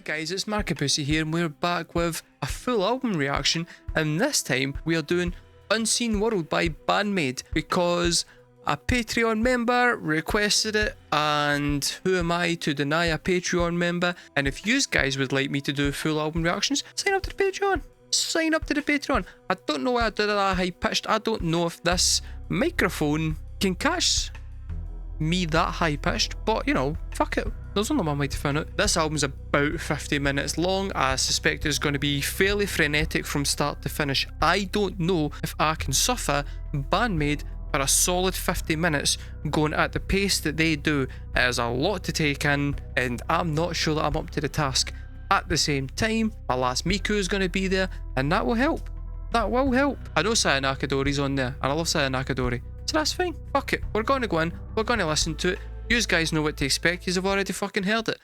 guys, it's markabusi here and we're back with a full album reaction, and this time we are doing Unseen World by BAND-MAID because a Patreon member requested it, and who am I to deny a Patreon member? And if you guys would like me to do full album reactions, sign up to the Patreon. Sign up to the Patreon. I don't know why I did that high pitched. I don't know if this microphone can catch me that high pitched, but you know, fuck it. There's only one way to find out. This album's about 50 minutes long. I suspect it's going to be fairly frenetic from start to finish. I don't know if I can suffer BAND-MAID for a solid 50 minutes going at the pace that they do. It is a lot to take in, and I'm not sure that I'm up to the task. At the same time, my last Miku is going to be there, and that will help. That will help. I know Sayonara Dori's on there, and I love Sayonara Dori, so that's fine. Fuck it. We're going to go in, we're going to listen to it. You guys know what to expect, you've already fucking heard it.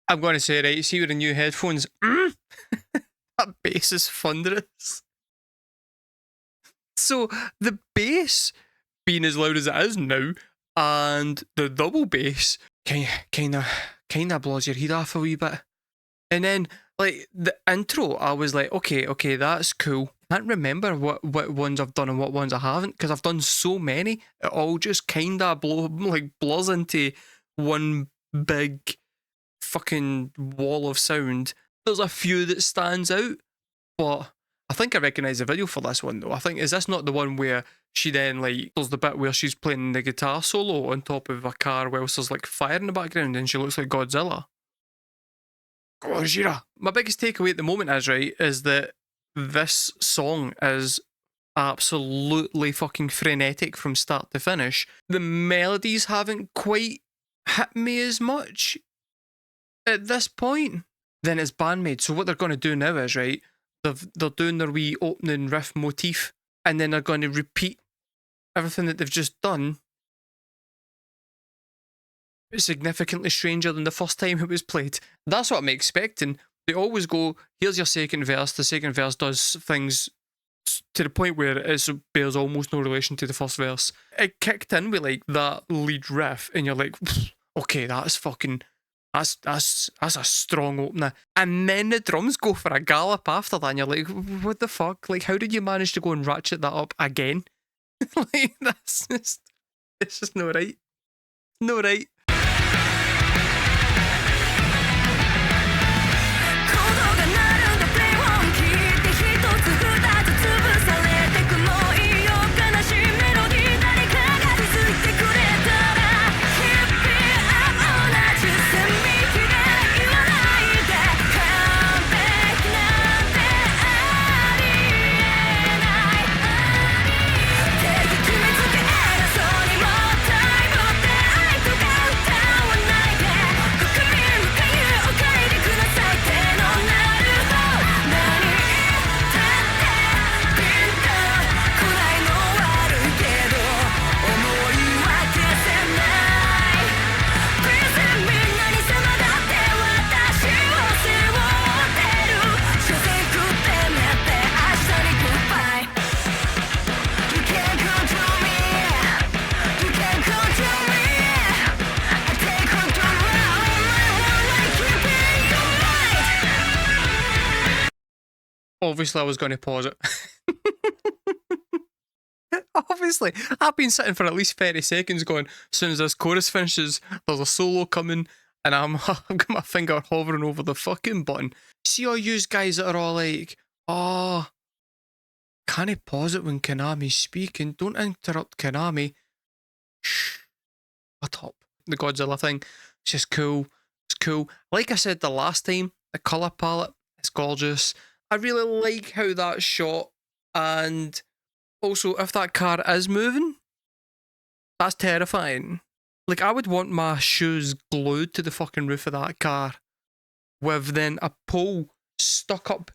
I'm going to say, right, see with the new headphones, that bass is thunderous. So the bass being as loud as it is now, and the double bass kind of blows your head off a wee bit. And then like the intro, I was like, okay, that's cool. I can't remember what ones I've done and what ones I haven't, because I've done so many. It all just kind of blurs into one big fucking wall of sound. There's a few that stands out, but I think I recognise the video for this one though. I think, is this not the one where she then like, there's the bit where she's playing the guitar solo on top of a car whilst there's like fire in the background and she looks like Godzilla? Gojira. My biggest takeaway at the moment is that this song is absolutely fucking frenetic from start to finish. The melodies haven't quite hit me as much at this point. Then it's BAND-MAID, so what they're going to do now is, right, they're doing their wee opening riff motif, and then they're going to repeat everything that they've just done significantly stranger than the first time it was played. That's what I'm expecting. They always go, here's your second verse, the second verse does things to the point where it bears almost no relation to the first verse. It kicked in with like that lead riff, and you're like, okay, that's fucking... That's a strong opener. And then the drums go for a gallop after that, and you're like, what the fuck? Like, how did you manage to go and ratchet that up again? Like, it's just no right. No right. Obviously, I was going to pause it. Obviously, I've been sitting for at least 30 seconds going, as soon as this chorus finishes, there's a solo coming, and I've got my finger hovering over the fucking button. See all you guys that are all like, oh, can I pause it when Konami's speaking? Don't interrupt Konami. Shh, shut up. The Godzilla thing, it's just cool. It's cool. Like I said the last time, the colour palette, it's gorgeous. I really like how that's shot, and also if that car is moving, that's terrifying. Like, I would want my shoes glued to the fucking roof of that car with then a pole stuck up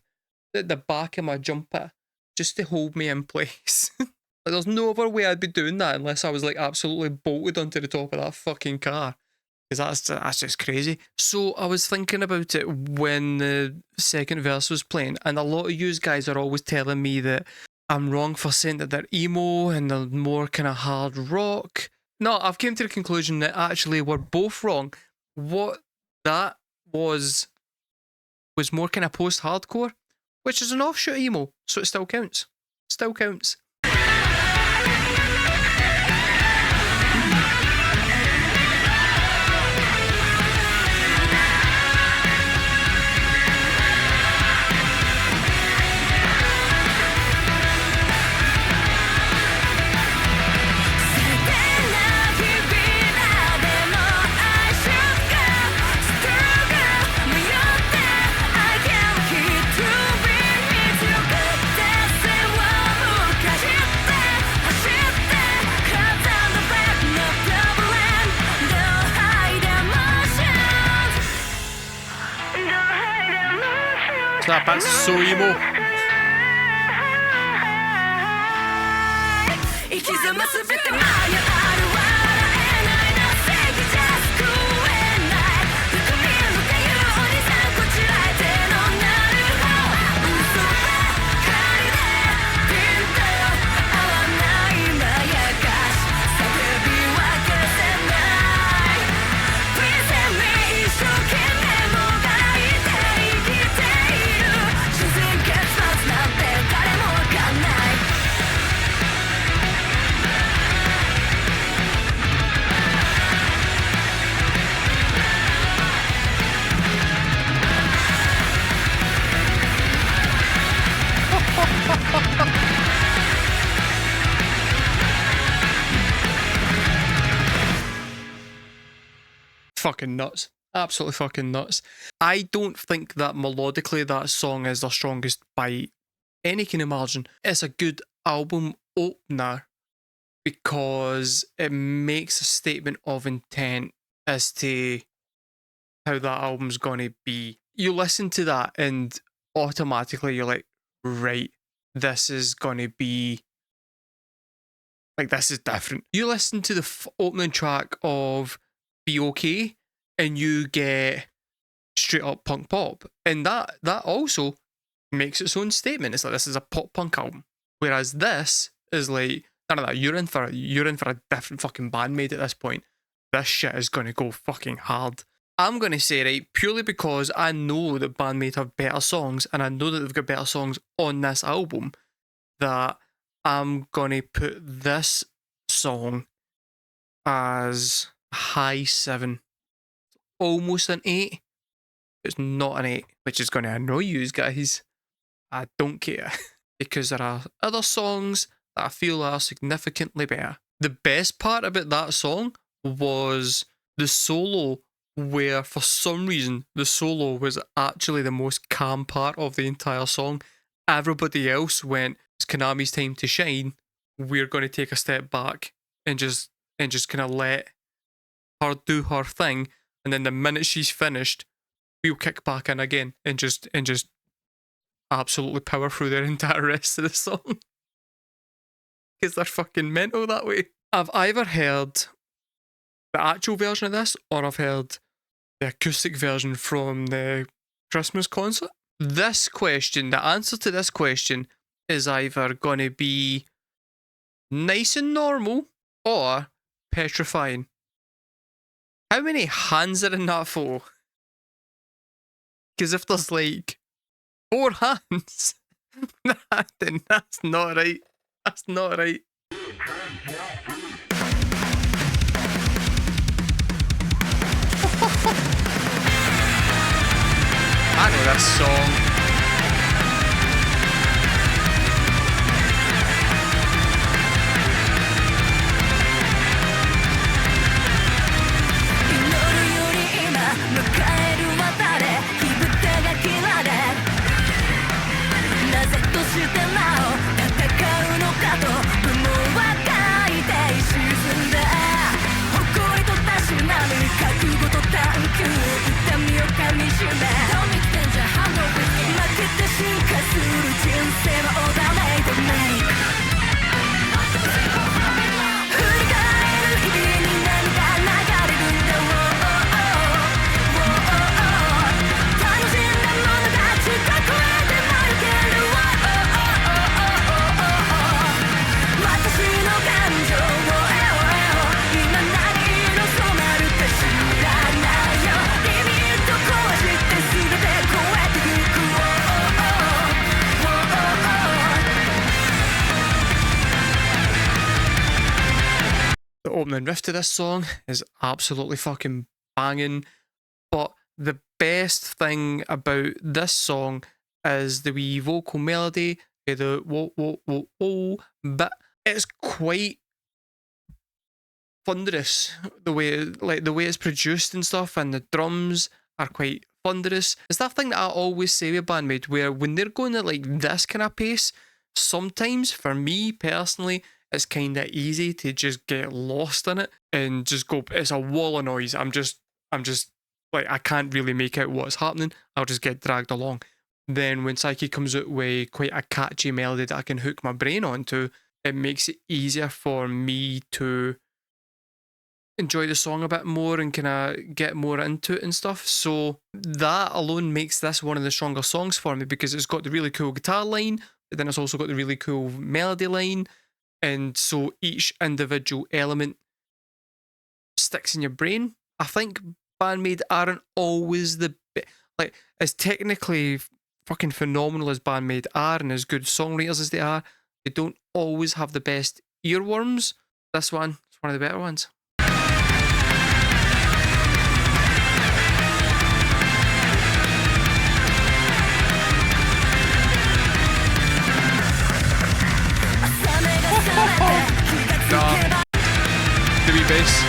at the back of my jumper just to hold me in place. Like, there's no other way I'd be doing that unless I was like absolutely bolted onto the top of that fucking car. Because that's just crazy. So I was thinking about it when the second verse was playing, and a lot of you guys are always telling me that I'm wrong for saying that they're emo and they're more kind of hard rock. No, I've came to the conclusion that actually we're both wrong. What that was more kind of post-hardcore, which is an offshoot emo, so it still counts. Still counts. Snap, that's so emo. Fucking nuts. Absolutely fucking nuts. I don't think that melodically that song is the strongest by any kind of margin. It's a good album opener because it makes a statement of intent as to how that album's gonna be. You listen to that and automatically you're like, right, this is gonna be like, this is different. You listen to the opening track of Be Okay and you get straight up punk pop, and that also makes its own statement. It's like, this is a pop punk album, whereas this is like, none of that. You're in for a different fucking BAND-MAID at this point. This shit is gonna go fucking hard. I'm gonna say, right, purely because I know that BAND-MAID have better songs, and I know that they've got better songs on this album, that I'm gonna put this song as a high 7. Almost an 8. It's not an 8, which is going to annoy you guys. I don't care. Because there are other songs that I feel are significantly better. The best part about that song was the solo, where for some reason the solo was actually the most calm part of the entire song. Everybody else went, it's Konami's time to shine. We're going to take a step back and just kind of let her do her thing. And then the minute she's finished, we'll kick back in again and just absolutely power through the entire rest of the song. Because they're fucking mental that way. I've either heard the actual version of this, or I've heard the acoustic version from the Christmas concert. This question, the answer to this question, is either going to be nice and normal or petrifying. How many hands are in that photo? Because if there's like 4 hands, That's not right. That's not right. I know this song. The opening riff to this song is absolutely fucking banging, but the best thing about this song is the wee vocal melody, the whoa whoa whoa whoa, but it's quite thunderous the way the way it's produced and stuff, and the drums are quite thunderous. It's that thing that I always say with BAND-MAID, where when they're going at like this kind of pace, sometimes for me personally, it's kind of easy to just get lost in it and just go, it's a wall of noise. I'm just like, I can't really make out what's happening. I'll just get dragged along. Then when Psyche comes out with quite a catchy melody that I can hook my brain onto, it makes it easier for me to enjoy the song a bit more and kind of get more into it and stuff. So that alone makes this one of the stronger songs for me, because it's got the really cool guitar line, but then it's also got the really cool melody line. And so each individual element sticks in your brain. I think BAND-MAID aren't always like, as technically fucking phenomenal as BAND-MAID are and as good songwriters as they are, they don't always have the best earworms. This one is one of the better ones. The wee bass.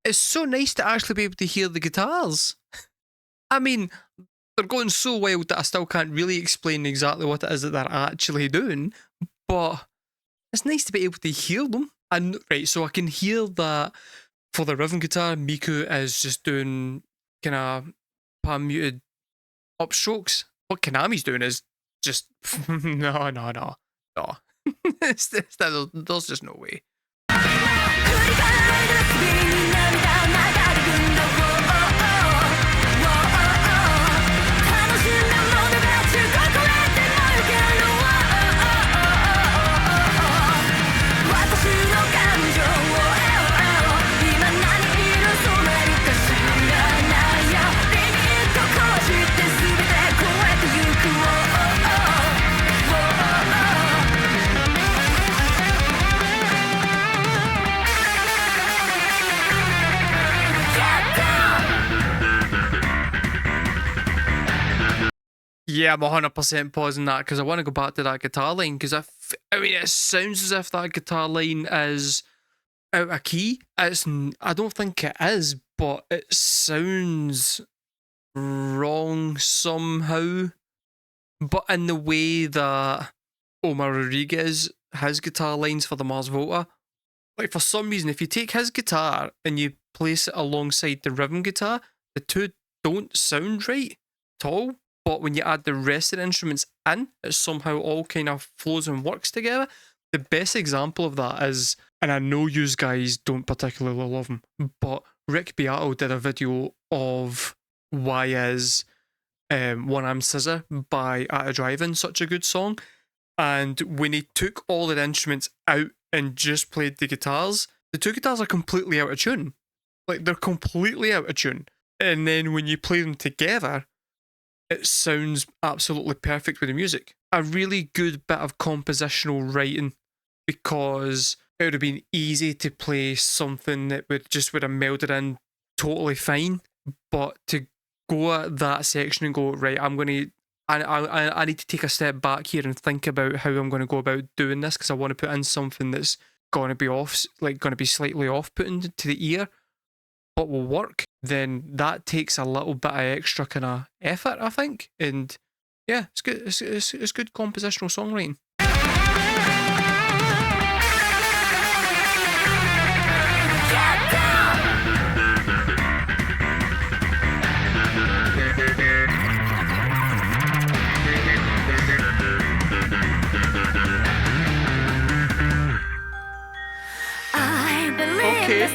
It's so nice to actually be able to hear the guitars. I mean, they're going so wild that I still can't really explain exactly what it is that they're actually doing, but it's nice to be able to hear them. And right, so I can hear that for the rhythm guitar, Miku is just doing kind of palm muted upstrokes. What Konami's doing is just no. There's just no way. Yeah, I'm 100% pausing that because I want to go back to that guitar line, because I mean, it sounds as if that guitar line is out of key. I don't think it is, but it sounds wrong somehow. But in the way that Omar Rodriguez, his guitar lines for the Mars Volta. Like, for some reason, if you take his guitar and you place it alongside the rhythm guitar, the two don't sound right at all. But when you add the rest of the instruments in, it somehow all kind of flows and works together. The best example of that is, and I know you guys don't particularly love him, but Rick Beato did a video of why is One Arm Scissor by At a Drive-In such a good song. And when he took all the instruments out and just played the guitars, the two guitars are completely out of tune. Like, they're completely out of tune. And then when you play them together, it sounds absolutely perfect with the music. A really good bit of compositional writing, because it would have been easy to play something that would have melded in totally fine, but to go at that section and go, right, I need to take a step back here and think about how I'm going to go about doing this, because I want to put in something that's going to be going to be slightly off-putting to the ear, but will work, then that takes a little bit of extra kind of effort, I think. And yeah, it's good. It's good compositional songwriting. Okay.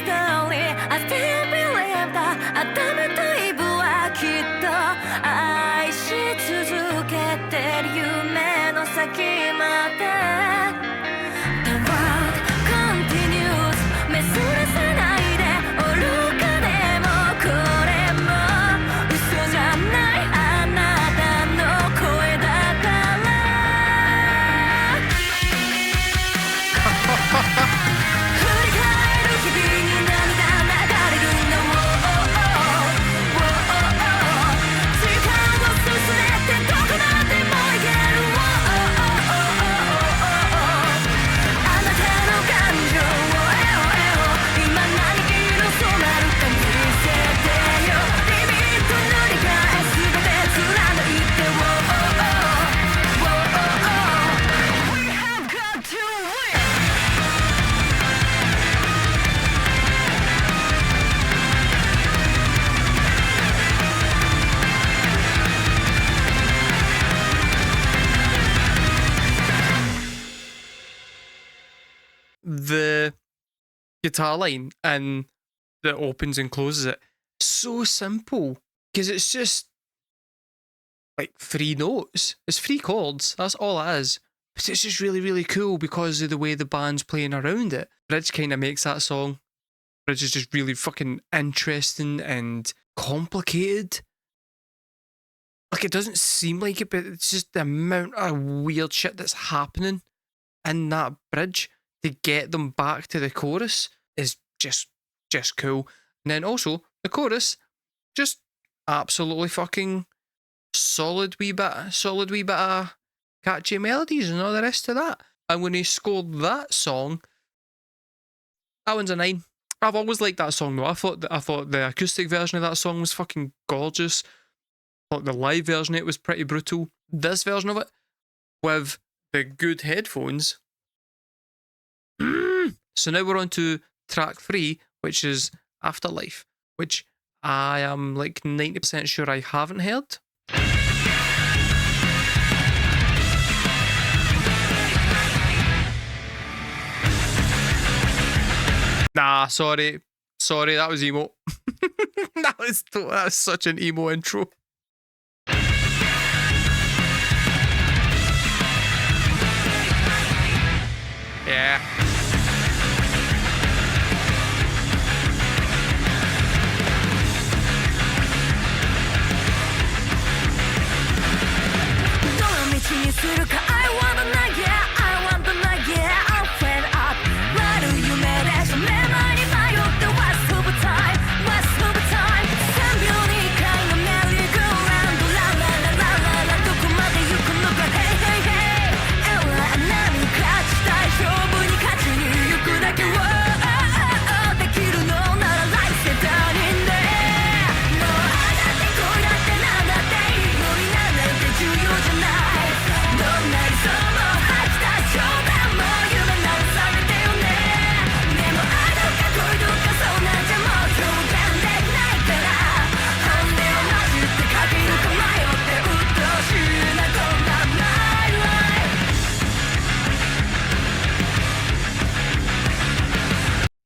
The guitar line and that opens and closes it, so simple, because it's just like 3 notes. It's 3 chords. That's all it is. But it's just really, really cool because of the way the band's playing around it. Bridge kind of makes that song. Bridge is just really fucking interesting and complicated. Like, it doesn't seem like it, but it's just the amount of weird shit that's happening in that bridge to get them back to the chorus is just cool. And then also the chorus, just absolutely fucking solid wee bit of catchy melodies and all the rest of that. And when he scored that song, that one's a 9. I've always liked that song though. I thought the acoustic version of that song was fucking gorgeous. I thought the live version of it was pretty brutal. This version of it, with the good headphones. So now we're on to track 3, which is Afterlife, which I am like 90% sure I haven't heard. Nah, sorry, that was emo. that was such an emo intro. Yeah.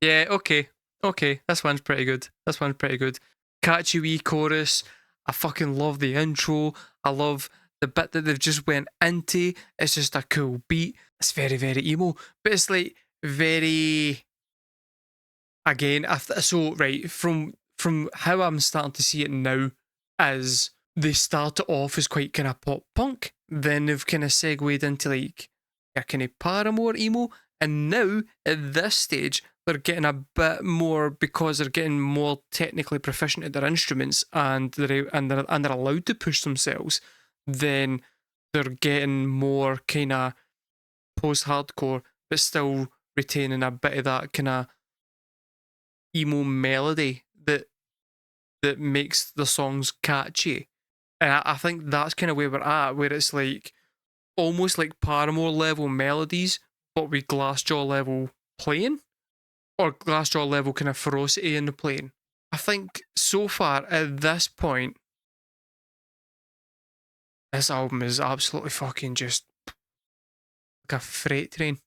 Yeah, okay. Okay, this one's pretty good. This one's pretty good. Catchy wee chorus. I fucking love the intro. I love the bit that they've just went into. It's just a cool beat. It's very, very emo. But it's like very again, so right, from how I'm starting to see it now is they start it off as quite kind of pop punk, then they've kind of segued into like a kind of Paramore emo, and now at this stage they're getting a bit more because they're getting more technically proficient at their instruments and they're allowed to push themselves. Then they're getting more kind of post-hardcore, but still retaining a bit of that kind of emo melody that makes the songs catchy. And I think that's kind of where we're at, where it's like almost like Paramore level melodies, but with Glassjaw level playing, or Glassjaw level kind of ferocity in the playing. I think so far at this point, this album is absolutely fucking just like a freight train.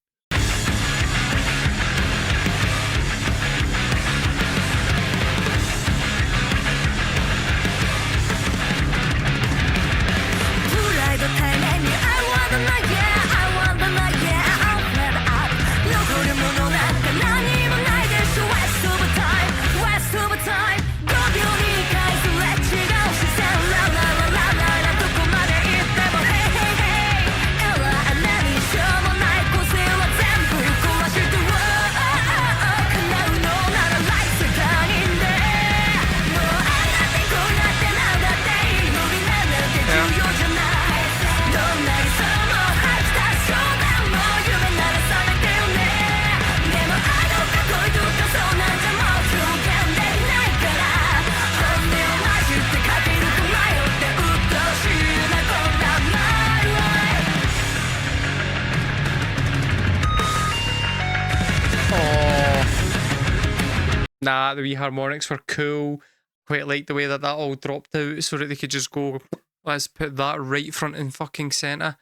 Nah, the wee harmonics were cool. Quite like the way that all dropped out so that they could just go, let's put that right front and fucking centre.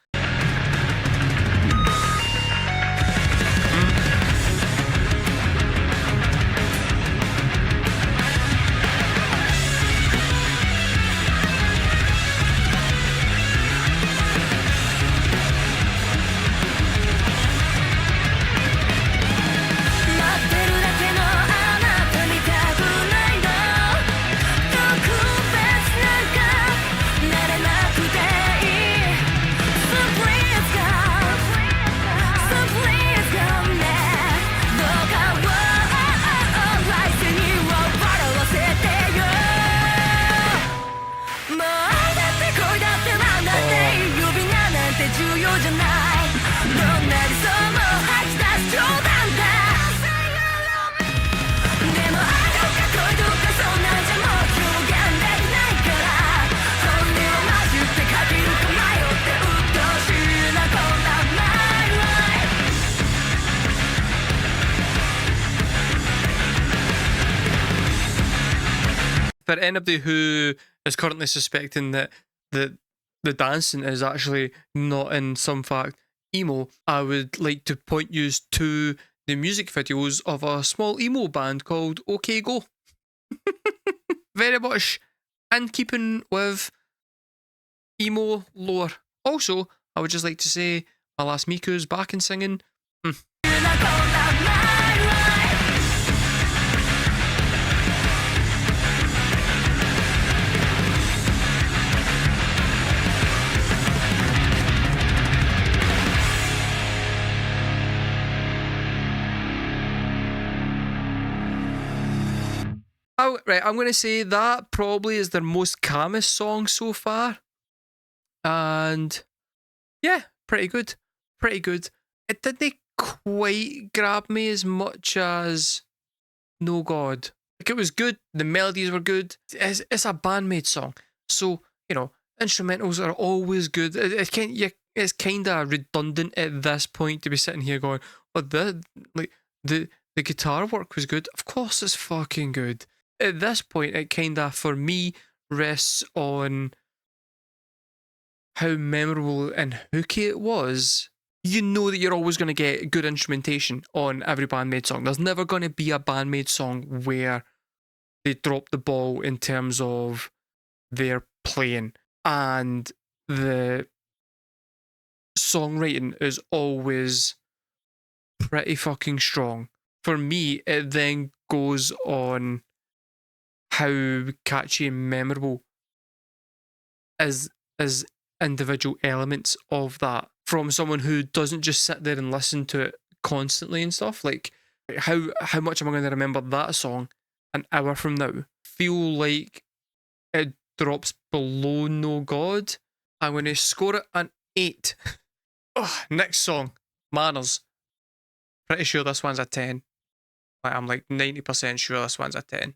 For anybody who is currently suspecting that the dancing is actually not in some fact emo, I would like to point you to the music videos of a small emo band called OK Go. Very much in keeping with emo lore. Also, I would just like to say Alas Miku's back and singing. Oh, right, I'm going to say that probably is their most calmest song so far. And yeah, pretty good. Pretty good. It didn't quite grab me as much as No God. Like, it was good. The melodies were good. It's a BAND-MAID song. So, you know, instrumentals are always good. It's kind of redundant at this point to be sitting here going, oh, the guitar work was good. Of course it's fucking good. At this point, it kind of, for me, rests on how memorable and hooky it was. you know that you're always going to get good instrumentation on every BAND-MAID song. There's never going to be a BAND-MAID song where they drop the ball in terms of their playing, and the songwriting is always pretty fucking strong. For me, it then goes on how catchy and memorable is individual elements of that from someone who doesn't just sit there and listen to it constantly and stuff. Like, how much am I going to remember that song an hour from now? Feel like it drops below No God. I'm going to score it an 8. Oh, next song, Manners. Pretty sure this one's a 10. I'm like 90% sure this one's a 10.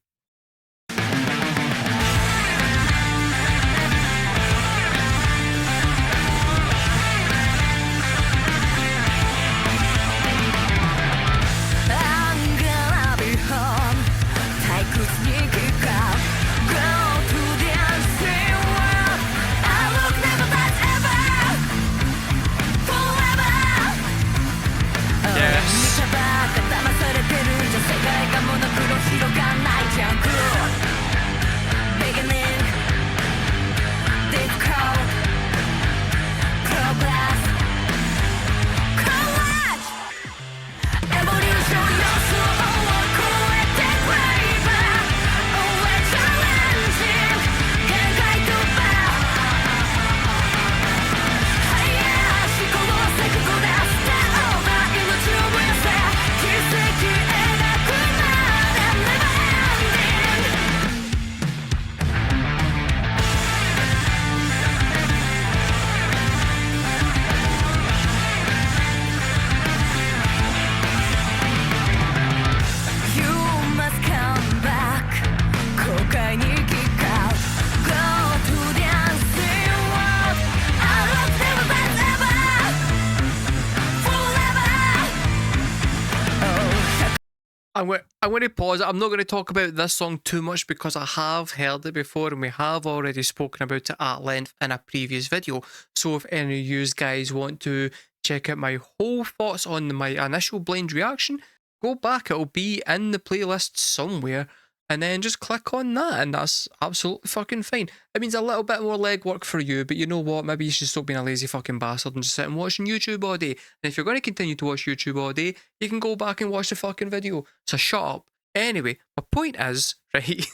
I'm going to pause. I'm not going to talk about this song too much because I have heard it before and we have already spoken about it at length in a previous video. So if any of you guys want to check out my whole thoughts on my initial blind reaction, go back. It'll be in the playlist somewhere, and then just click on that, and that's absolutely fucking fine. It means a little bit more legwork for you, but you know what? Maybe you should stop being a lazy fucking bastard and just sit and watching YouTube all day. And if you're going to continue to watch YouTube all day, you can go back and watch the fucking video. So shut up. Anyway, my point is, right?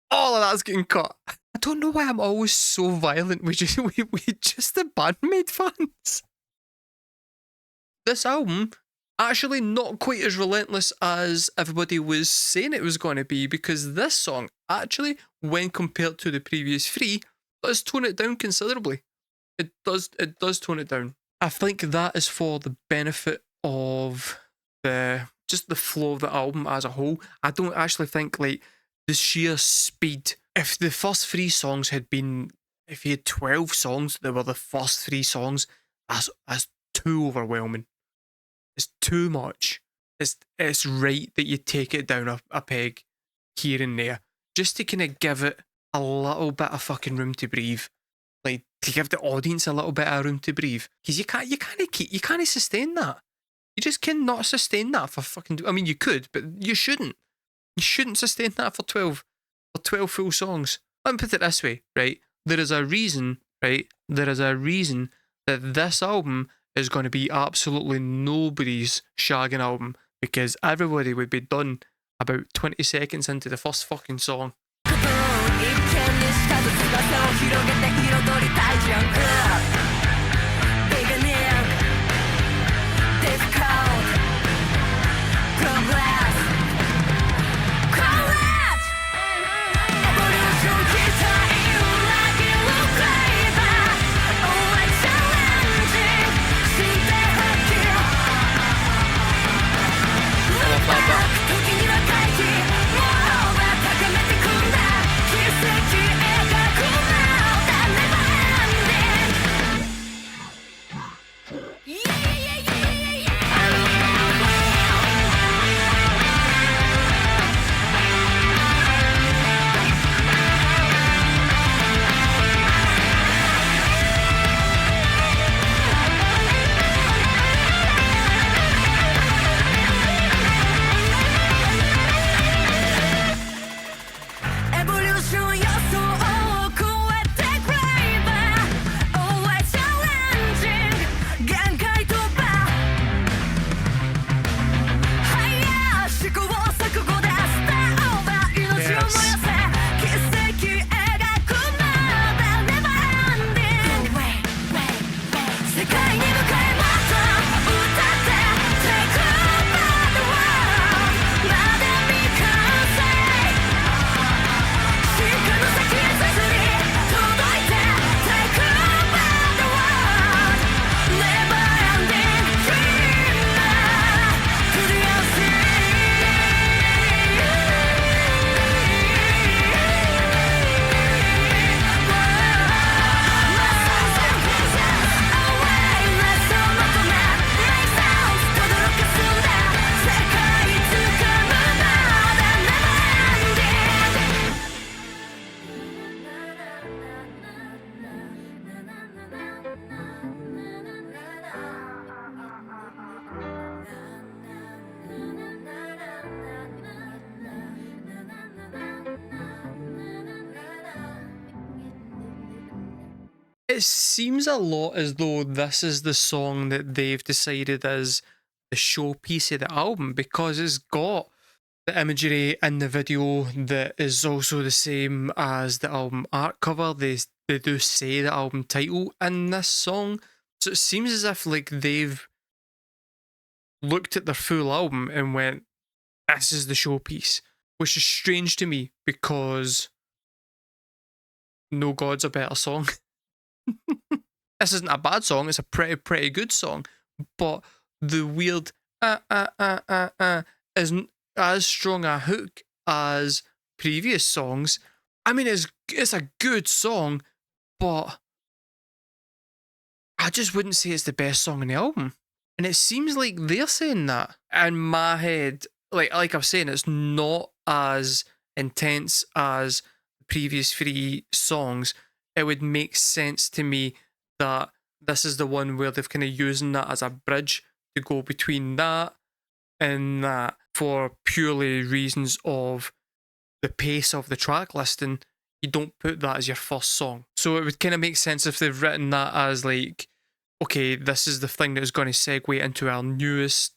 All of that's getting cut. I don't know why I'm always so violent with just the BAND-MAID fans. This album, actually not quite as relentless as everybody was saying it was going to be, because this song actually, when compared to the previous 3, does tone it down considerably. It does tone it down. I think that is for the benefit of just the flow of the album as a whole. I don't actually think like the sheer speed. If the first 3 songs had been, if you had 12 songs that were the first 3 songs, that's too overwhelming. It's too much. It's right that you take it down a peg here and there, just to kind of give it a little bit of fucking room to breathe. Like, to give the audience a little bit of room to breathe. Because you can't sustain that. You just cannot sustain that for fucking... I mean, you could, but you shouldn't. You shouldn't sustain that for 12 full songs. Let me put it this way, right? There is a reason, right? There is a reason that this album is going to be absolutely nobody's shagging album, because everybody would be done about 20 seconds into the first fucking song. It seems a lot as though this is the song that they've decided is the showpiece of the album, because it's got the imagery in the video that is also the same as the album art cover. They do say the album title in this song. So it seems as if like they've looked at their full album and went, this is the showpiece. Which is strange to me because No God's a better song. This isn't a bad song, it's a pretty good song. But the weird isn't as strong a hook as previous songs. I mean, it's a good song, but I just wouldn't say it's the best song on the album. And it seems like they're saying that. In my head, like I'm saying, it's not as intense as the previous three songs. It would make sense to me that this is the one where they've kind of using that as a bridge to go between that and that, for purely reasons of the pace of the track listing. You don't put that as your first song. So it would kind of make sense if they've written that as like, okay, this is the thing that is going to segue into our newest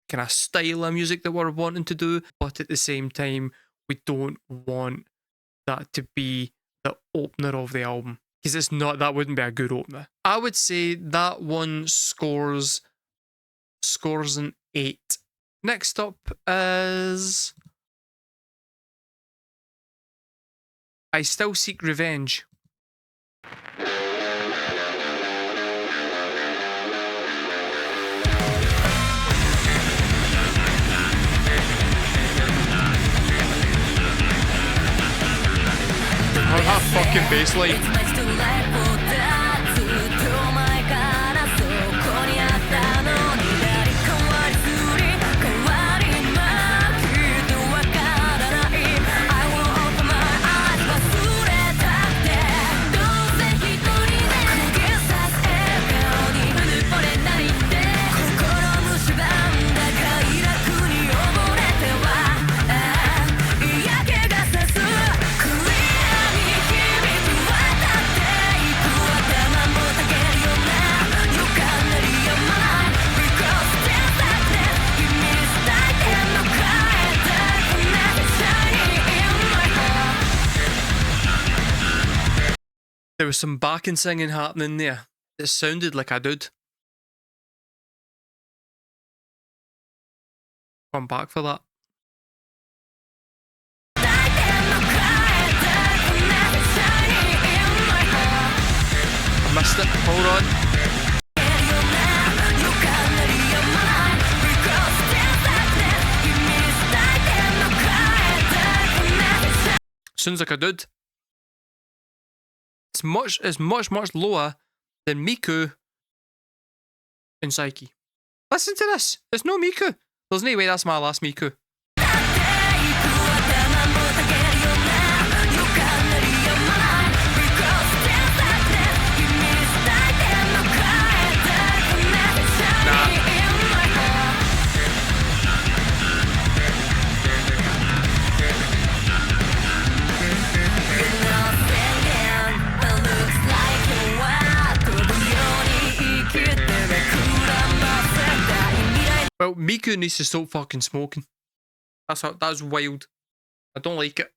kind of style of music that we're wanting to do, but at the same time, we don't want that to be the opener of the album, because it's not, that wouldn't be a good opener. I would say that one scores an 8. Next up is I Still Seek Revenge. Oh, that fucking bassline. There was some backing singing happening there. It sounded like a dude. Come back for that. I missed it. Hold on. Sounds like a dude. It's much lower than Miku and Psyche. Listen to this. It's no Miku. There's no way that's my last Miku. Well, Miku needs to stop fucking smoking. That's wild. I don't like it.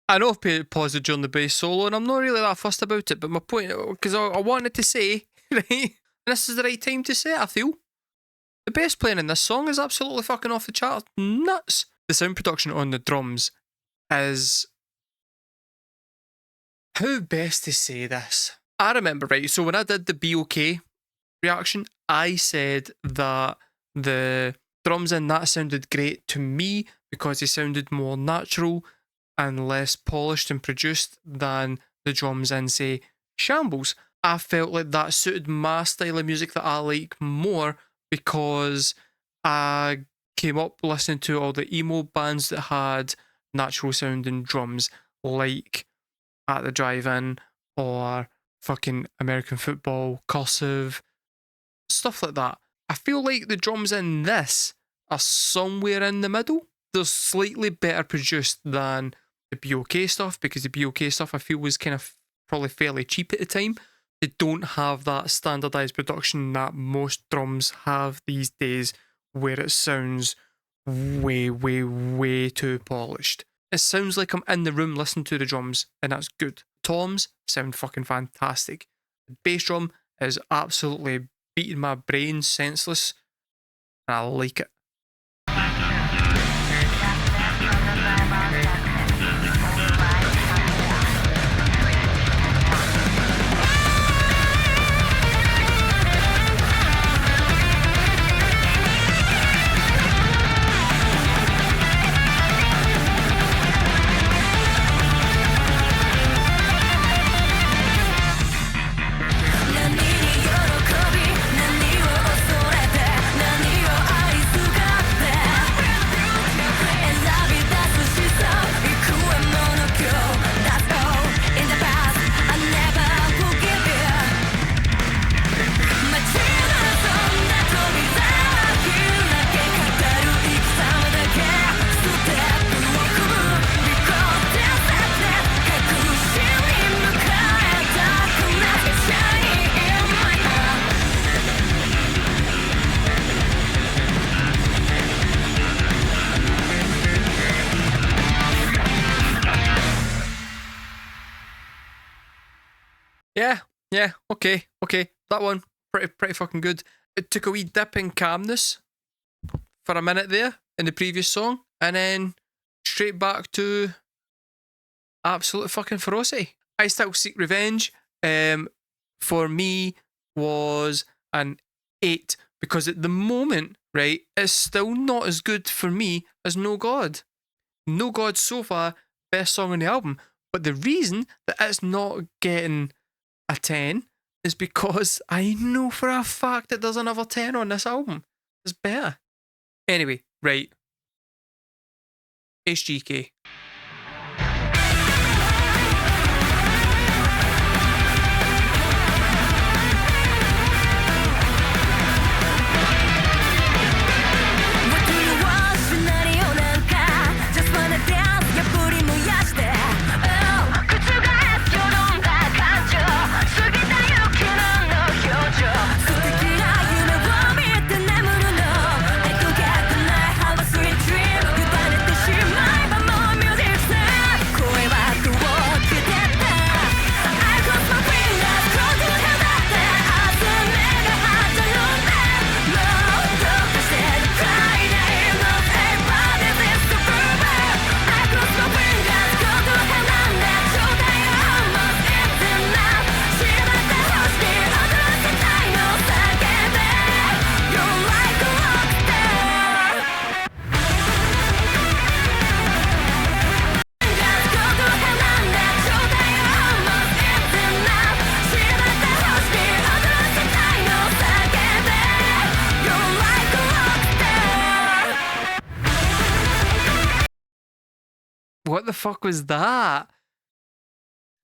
I know I've paused it during the bass solo, and I'm not really that fussed about it, but my point, because I wanted to say, right, and this is the right time to say it, I feel. The bass playing in this song is absolutely fucking off the chart. Nuts. The sound production on the drums is... How best to say this? I remember, right, so when I did the BOK reaction, I said that the drums in that sounded great to me because they sounded more natural and less polished and produced than the drums in, say, Shambles. I felt like that suited my style of music that I like more because I came up listening to all the emo bands that had natural sounding drums, like At the Drive-In or fucking American Football, Cursive, stuff like that. I feel like the drums in this are somewhere in the middle. They're slightly better produced than the BOK stuff because the BOK stuff I feel was kind of probably fairly cheap at the time. They don't have that standardised production that most drums have these days where it sounds way, way, way too polished. It sounds like I'm in the room listening to the drums, and that's good. Toms sound fucking fantastic. The bass drum is absolutely beating my brain senseless, and I like it. Yeah, okay. That one, pretty fucking good. It took a wee dip in calmness for a minute there in the previous song, and then straight back to absolute fucking ferocity. I Still Seek Revenge, for me, was an 8, because at the moment, right, it's still not as good for me as No God. No God so far, best song on the album, but the reason that it's not getting a 10 is because I know for a fact that there's another 10 on this album. It's better. Anyway, right. HGK. What the fuck was that?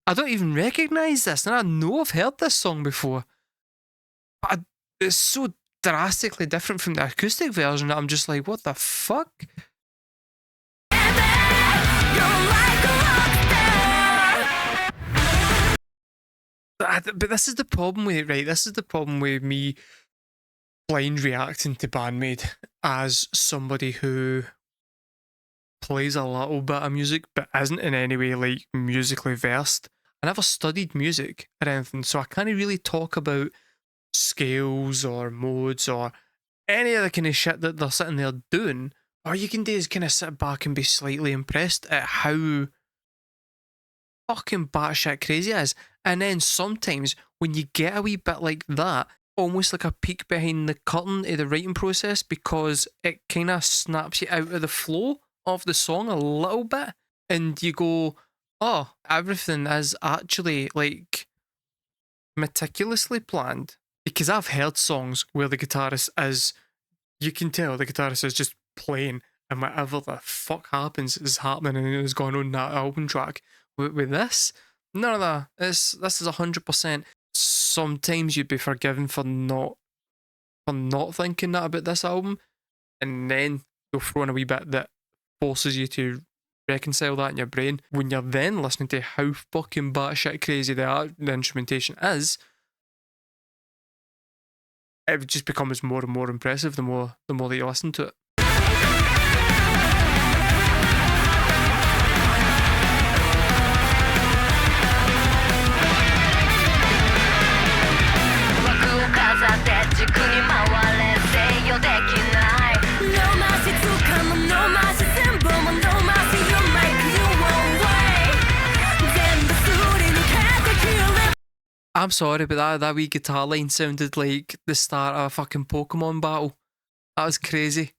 I don't even recognise this, and I know I've heard this song before. But it's so drastically different from the acoustic version that I'm just like, what the fuck? But this is the problem with it, right? This is the problem with me blind reacting to BAND-MAID as somebody who plays a little bit of music but isn't in any way like musically versed. I never studied music or anything, so I can't really talk about scales or modes or any other kind of shit that they're sitting there doing. All you can do is kind of sit back and be slightly impressed at how fucking batshit crazy it is. And then sometimes when you get a wee bit like that, almost like a peek behind the curtain of the writing process, because it kind of snaps you out of the flow of the song a little bit, and you go, oh, everything is actually like meticulously planned. Because I've heard songs where the guitarist is, you can tell the guitarist is just playing, and whatever the fuck happens is happening, and it is going on that album track. With this, none of that. This is 100%. Sometimes you'd be forgiven for not thinking that about this album, and then they'll throw in a wee bit that forces you to reconcile that in your brain. When you're then listening to how fucking batshit crazy the instrumentation is, it just becomes more and more impressive the more that you listen to it. I'm sorry, but that wee guitar line sounded like the start of a fucking Pokemon battle. That was crazy.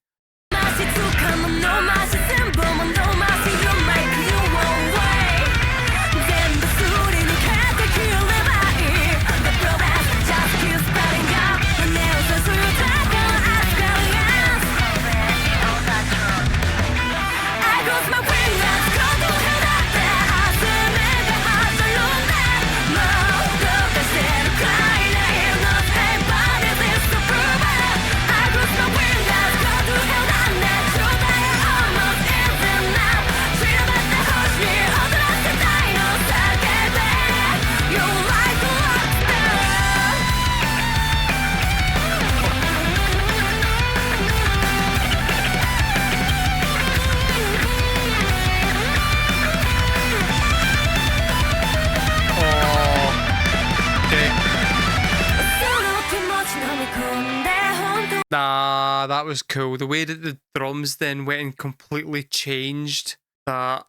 Nah, that was cool. The way that the drums then went and completely changed that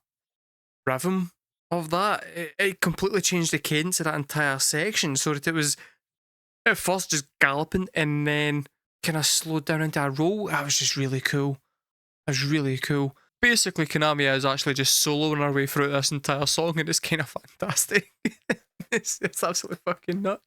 rhythm of that. It completely changed the cadence of that entire section, so that it was at first just galloping and then kind of slowed down into a roll. That was just really cool. That was really cool. Basically, Konami is actually just soloing our way through this entire song, and it's kind of fantastic. it's absolutely fucking nuts.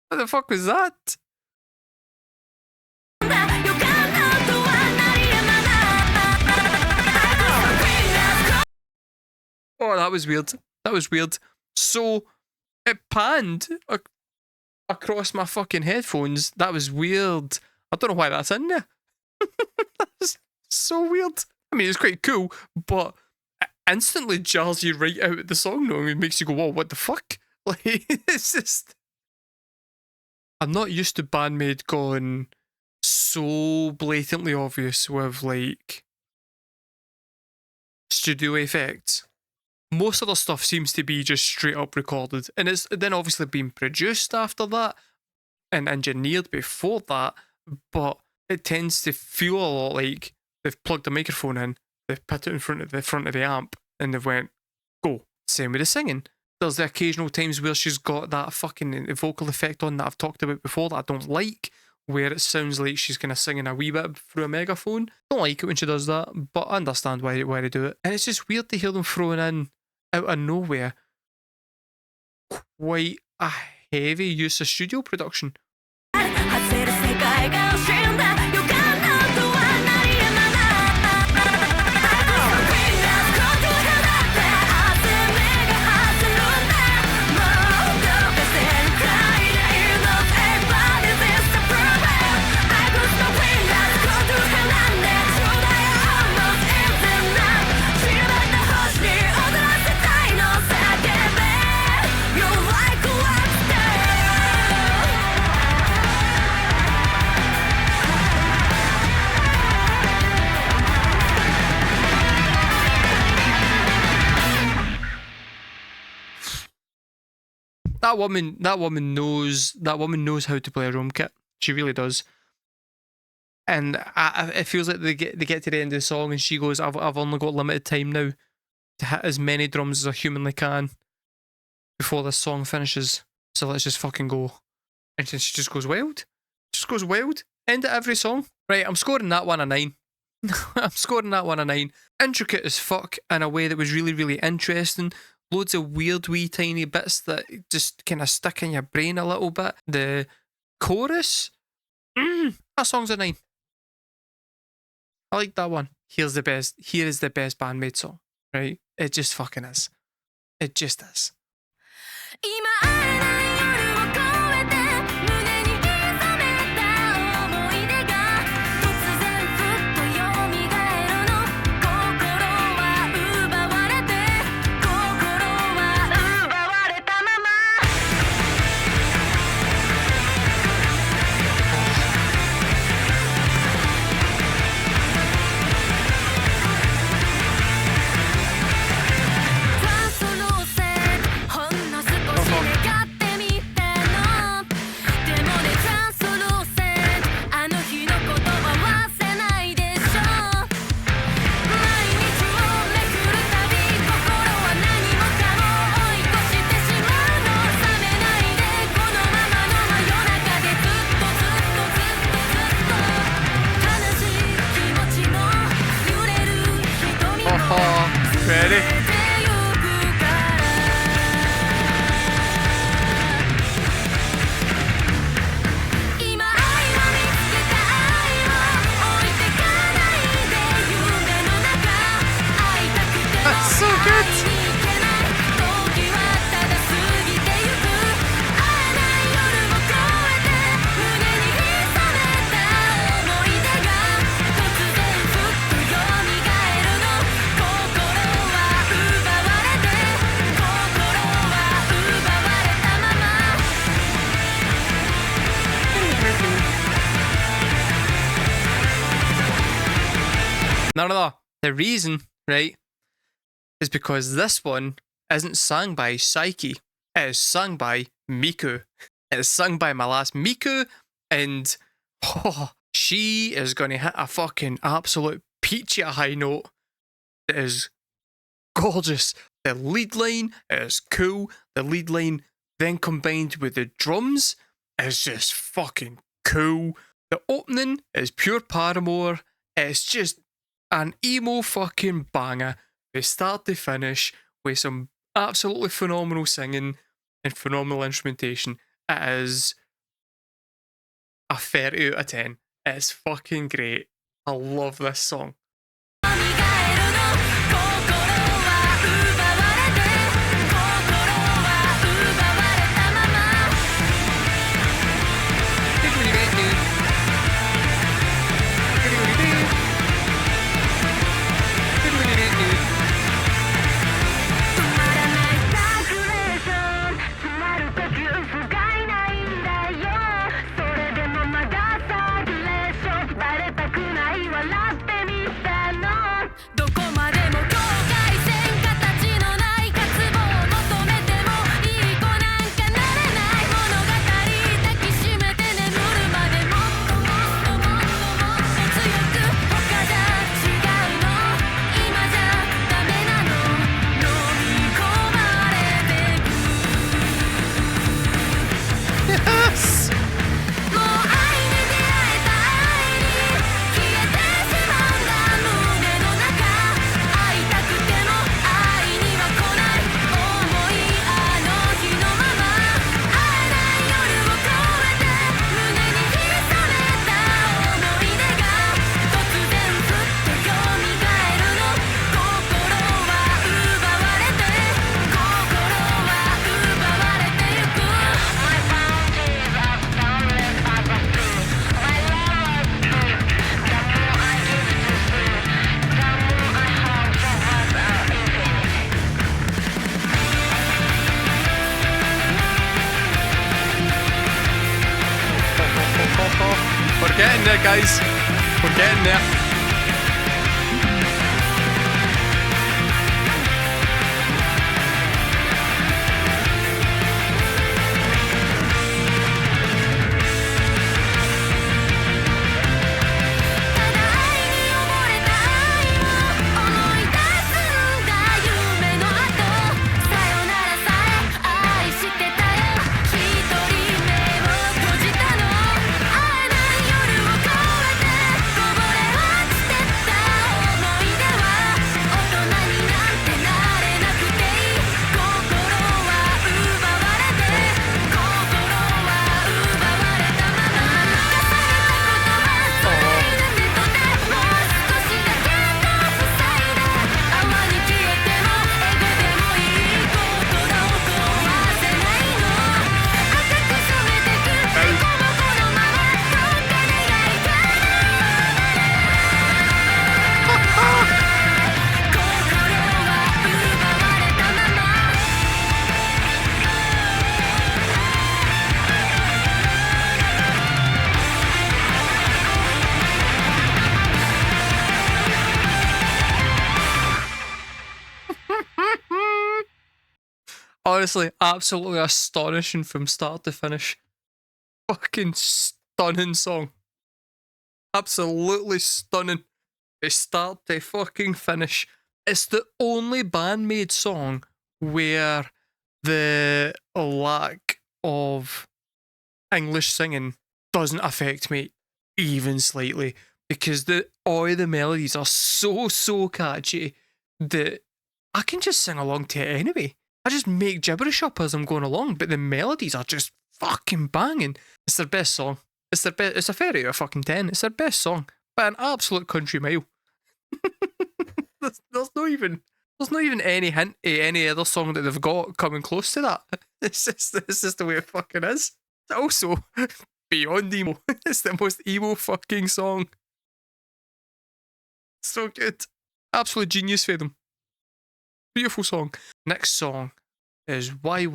What the fuck was that? Oh, that was weird. That was weird. So, it panned across my fucking headphones. That was weird. I don't know why that's in there. That's so weird. I mean, it's quite cool, but it instantly jars you right out of the song now and makes you go, whoa, what the fuck? Like, it's just... I'm not used to BAND-MAID going so blatantly obvious with, like, studio effects. Most of the stuff seems to be just straight up recorded, and it's then obviously been produced after that and engineered before that, but it tends to feel a lot like they've plugged a microphone in, they've put it in front of the amp, and they've went, go. Same with the singing. There's the occasional times where she's got that fucking vocal effect on that I've talked about before that I don't like, where it sounds like she's kind of singing a wee bit through a megaphone. Don't like it when she does that, but I understand why they do it. And it's just weird to hear them throwing in, out of nowhere, quite a heavy use of studio production. that woman knows how to play a drum kit. She really does. And it feels like they get to the end of the song and she goes, I've only got limited time now to hit as many drums as I humanly can before this song finishes. So let's just fucking go. And then she just goes wild. Just goes wild. End of every song. Right, I'm scoring that one a 9. I'm scoring that one a 9. Intricate as fuck in a way that was really, really interesting. Loads of weird wee tiny bits that just kind of stick in your brain a little bit. The chorus, that song's a 9. I like that one. Here is the best BAND-MAID song, right? It just fucking is. It just is. Ready? That's so good. No. The reason, right, is because this one isn't sung by Psyche. It is sung by Miku. It is sung by my last Miku, and she is going to hit a fucking absolute peachy high note. It is gorgeous. The lead line is cool. The lead line then combined with the drums is just fucking cool. The opening is pure Paramore. It's just an emo fucking banger from start to finish with some absolutely phenomenal singing and phenomenal instrumentation. It is a 30 out of 10. It's fucking great. I love this song. We're getting there, guys. We're getting there. Honestly, absolutely astonishing from start to finish. Fucking stunning song. Absolutely stunning. From start to fucking finish. It's the only BAND-MAID song where the lack of English singing doesn't affect me even slightly, because all the melodies are so catchy that I can just sing along to it anyway. I just make gibberish up as I'm going along, but the melodies are just fucking banging. It's their best song. It's their best. It's a 30 out of fucking 10. It's their best song by an absolute country mile. there's not even any hint of any other song that they've got coming close to that. It's just the way it fucking is. It's also beyond emo. It's the most emo fucking song. So good. Absolute genius for them. Beautiful song. Next song is Why.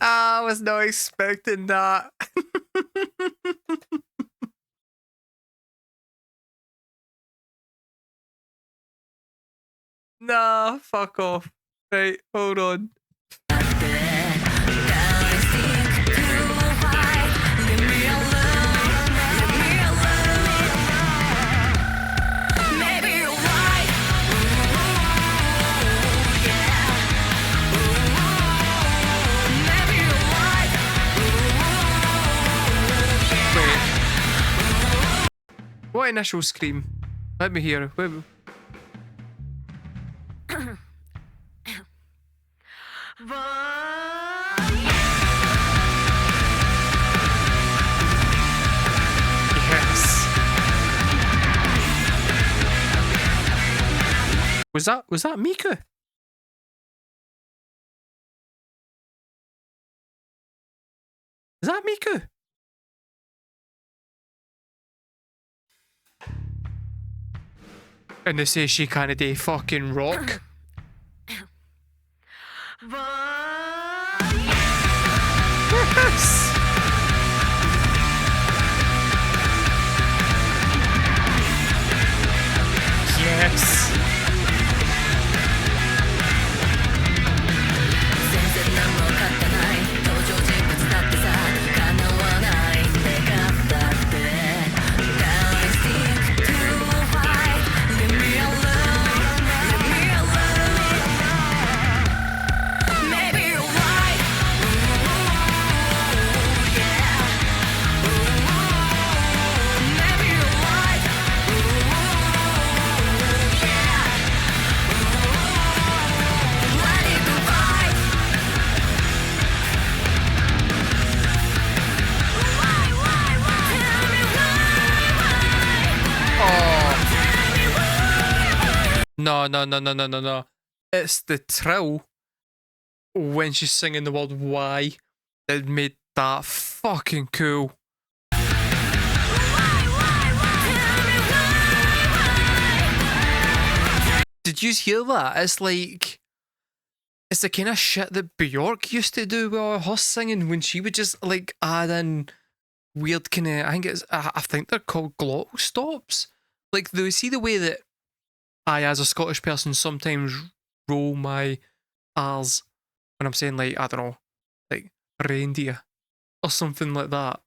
I was not expecting that. Nah, fuck off. Right, hold on. What initial scream? Let me hear. Wait. Yes. Was that Miku? Is that Miku? And they say she kind of do fucking rock. Yes. Yes. No. It's the trill when she's singing the word why that made that fucking cool. Did you hear that? It's the kind of shit that Bjork used to do with her singing when she would just like add in weird kind of, I think they're called glottal stops. Like, they see the way that I, as a Scottish person, sometimes roll my R's when I'm saying, like, I don't know, like reindeer or something like that.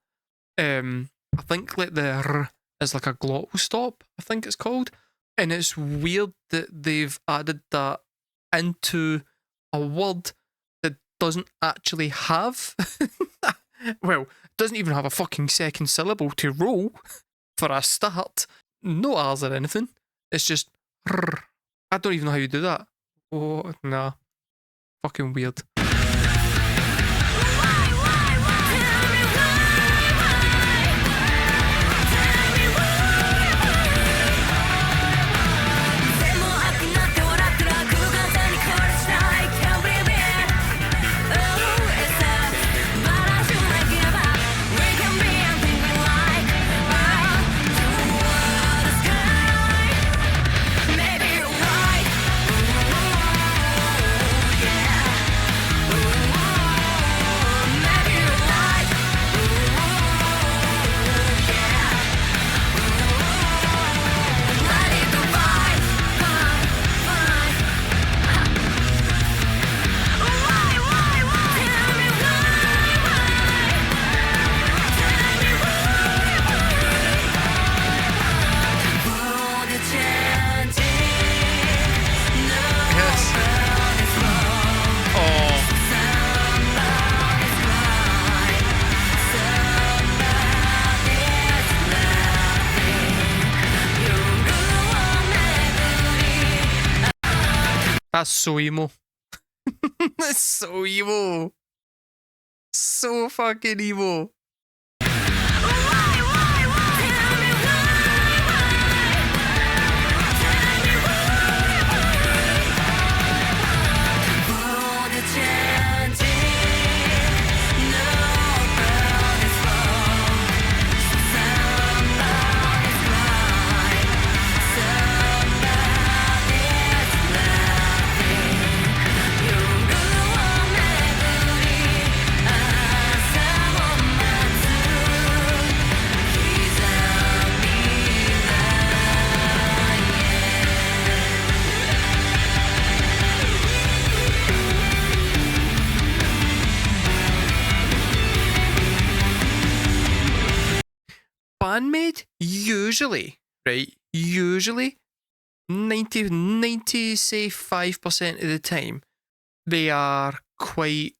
I think like the R is like a glottal stop, I think it's called. And it's weird that they've added that into a word that doesn't actually have, well, doesn't even have a fucking second syllable to roll for a start. No R's or anything. It's just, I don't even know how you do that. Oh, nah. Fucking weird. That's so emo. That's so emo. So fucking emo. BAND-MAID, usually, right? Usually, 95% of the time, they are quite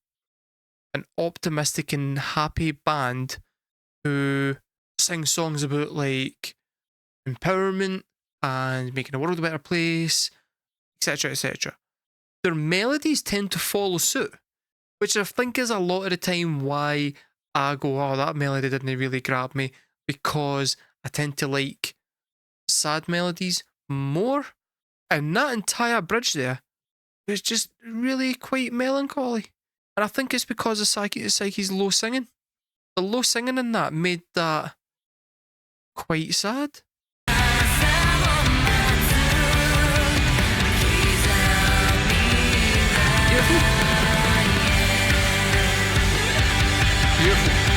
an optimistic and happy band who sing songs about like empowerment and making the world a better place, etc. etc. Their melodies tend to follow suit, which I think is a lot of the time why I go, oh, that melody didn't really grab me, because I tend to like sad melodies more. And that entire bridge there is just really quite melancholy. And I think it's because of Psyche's low singing. The low singing in that made that quite sad. Beautiful. Beautiful.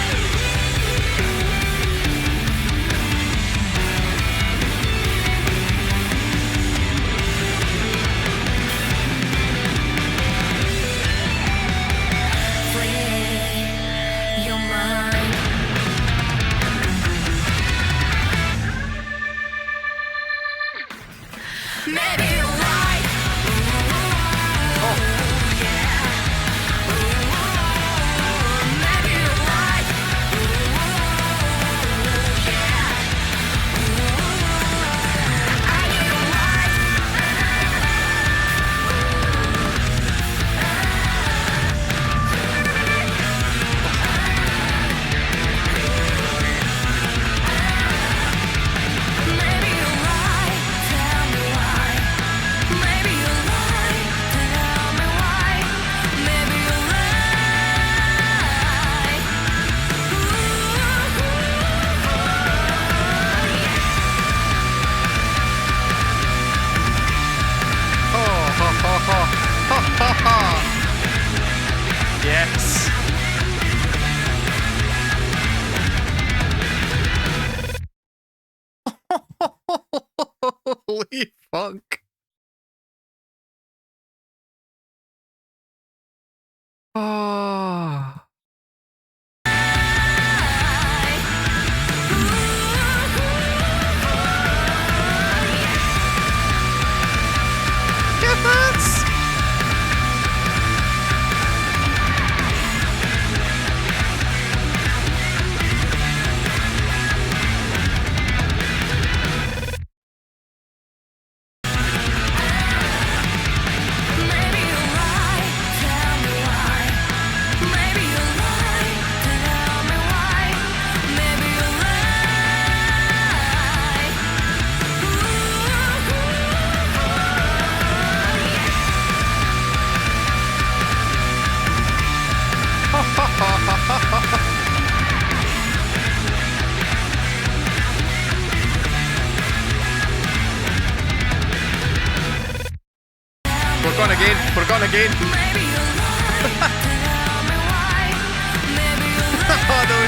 Yes. Holy fuck. Oh. Yes. gone again. We're gone again. Oh no.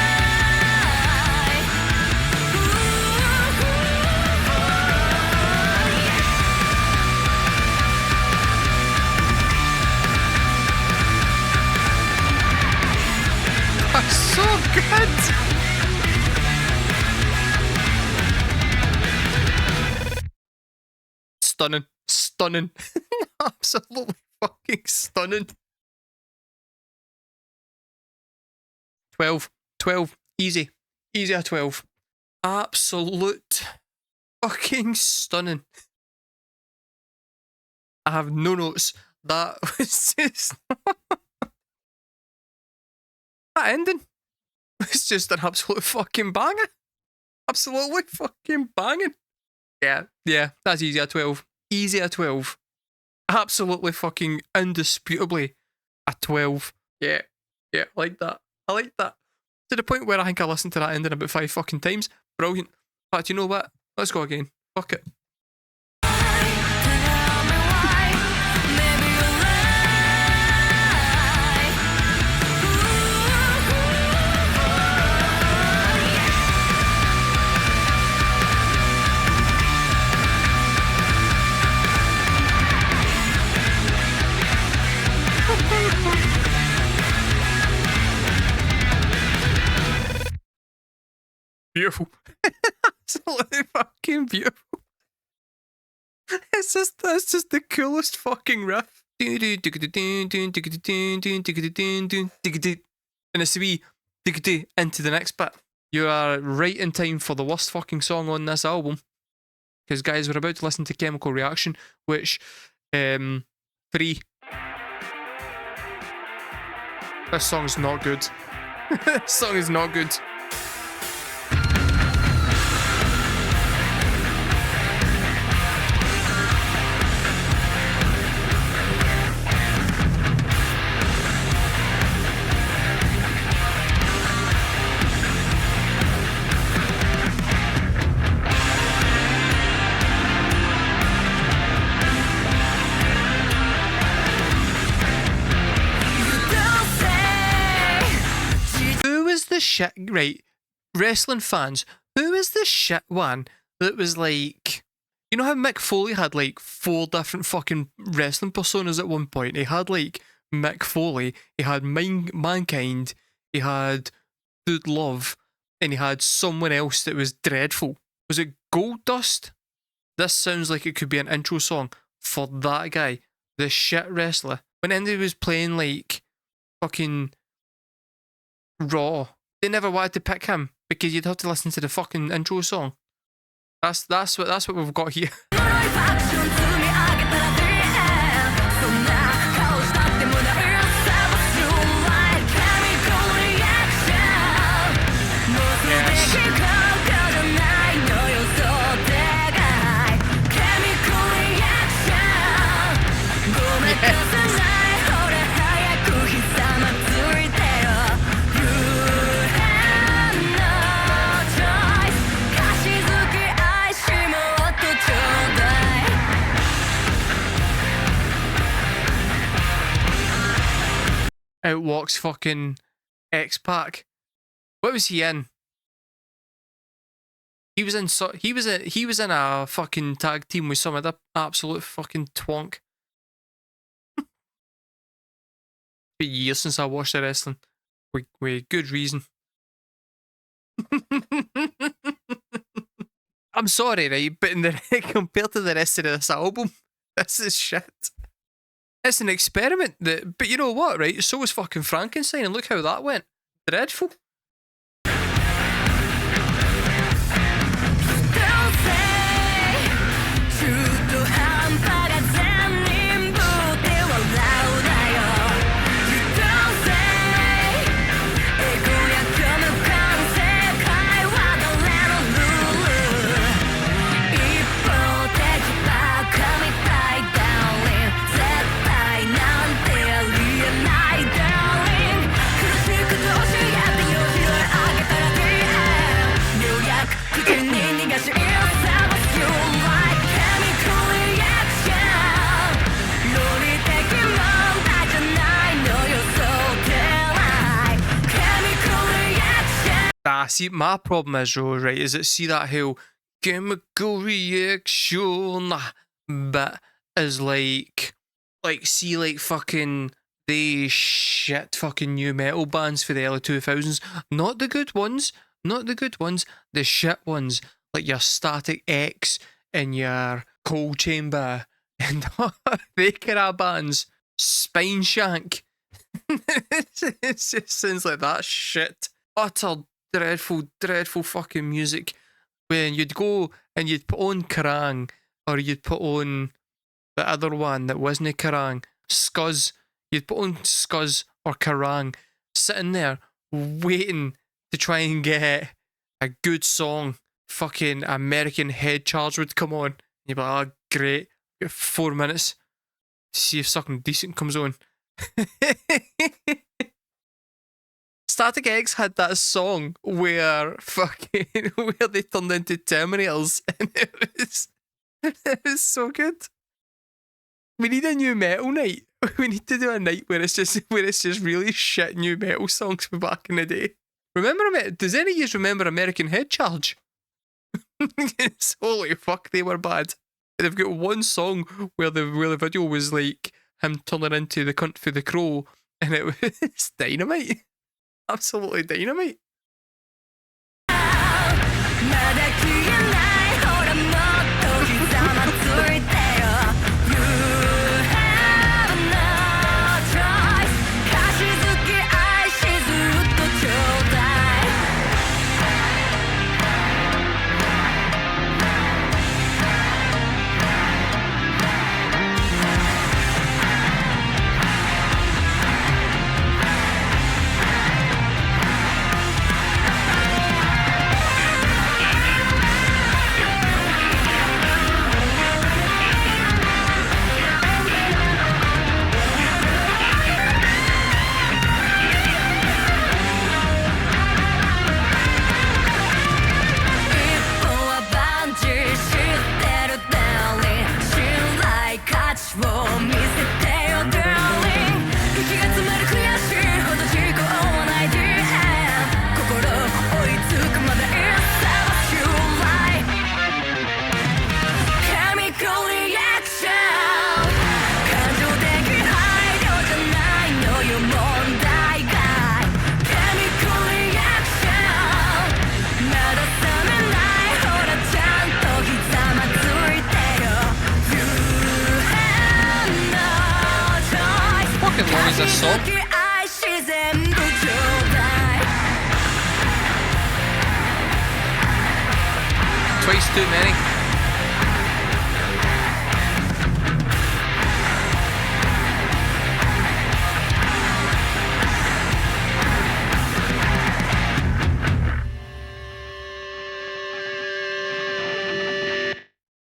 That's so good. Stunning. Stunning. Absolutely fucking stunning. 12. 12. Easy. Easy a 12. Absolute fucking stunning. I have no notes. That was just... that ending was just an absolute fucking banger. Absolutely fucking banging. Yeah, that's easy a 12. Easy a 12. Absolutely fucking indisputably a 12. Yeah, like that. I like that. To the point where I think I listened to that ending about 5 fucking times. Brilliant. But you know what? Let's go again. Fuck it. Beautiful. Absolutely fucking beautiful. It's just the coolest fucking riff. And it's a wee into the next bit. You are right in time for the worst fucking song on this album. Because guys, we're about to listen to Chemical Reaction, which 3. This song's not good. This song is not good. The shit, right? Wrestling fans, who is the shit one that was like, you know how Mick Foley had like 4 different fucking wrestling personas at one point? He had like Mick Foley, he had Mankind, he had Dude Love, and he had someone else that was dreadful. Was it Goldust? This sounds like it could be an intro song for that guy, the shit wrestler. When Andy was playing like fucking Raw, they never wanted to pick him because you'd have to listen to the fucking intro song. That's what we've got here. Out walks fucking X-Pac. What was he in? He was in a fucking tag team with some other absolute fucking twonk. Been years since I watched the wrestling. With good reason. I'm sorry, right? But compared to the rest of this album, this is shit. It's an experiment but you know what, right? So was fucking Frankenstein, and look how that went. Dreadful. see, my problem is, though, right, is that see that whole chemical reaction bit is like, see, like, fucking the shit fucking new metal bands for the early 2000s. Not the good ones, not the good ones, the shit ones, like your Static X and your Cold Chamber and they kind of bands. Spine Shank. It just sounds like that shit. Utter dreadful, dreadful fucking music. When you'd go and you'd put on Kerrang, or you'd put on the other one that wasn't Kerrang, Scuzz. You'd put on Scuzz or Kerrang, sitting there waiting to try and get a good song. Fucking American Head Charge would come on. You'd be like, oh, great. Got 4 minutes to see if something decent comes on. Static X had that song where fucking where they turned into Terminators, and it was so good. We need a new metal night. We need to do a night where it's just really shit new metal songs from back in the day. Remember, does any of you remember American Head Charge? Holy fuck, they were bad. They've got one song where the video was like him turning into the cunt for the crow, and it was dynamite. Absolutely dynamite. This song. Twice too many.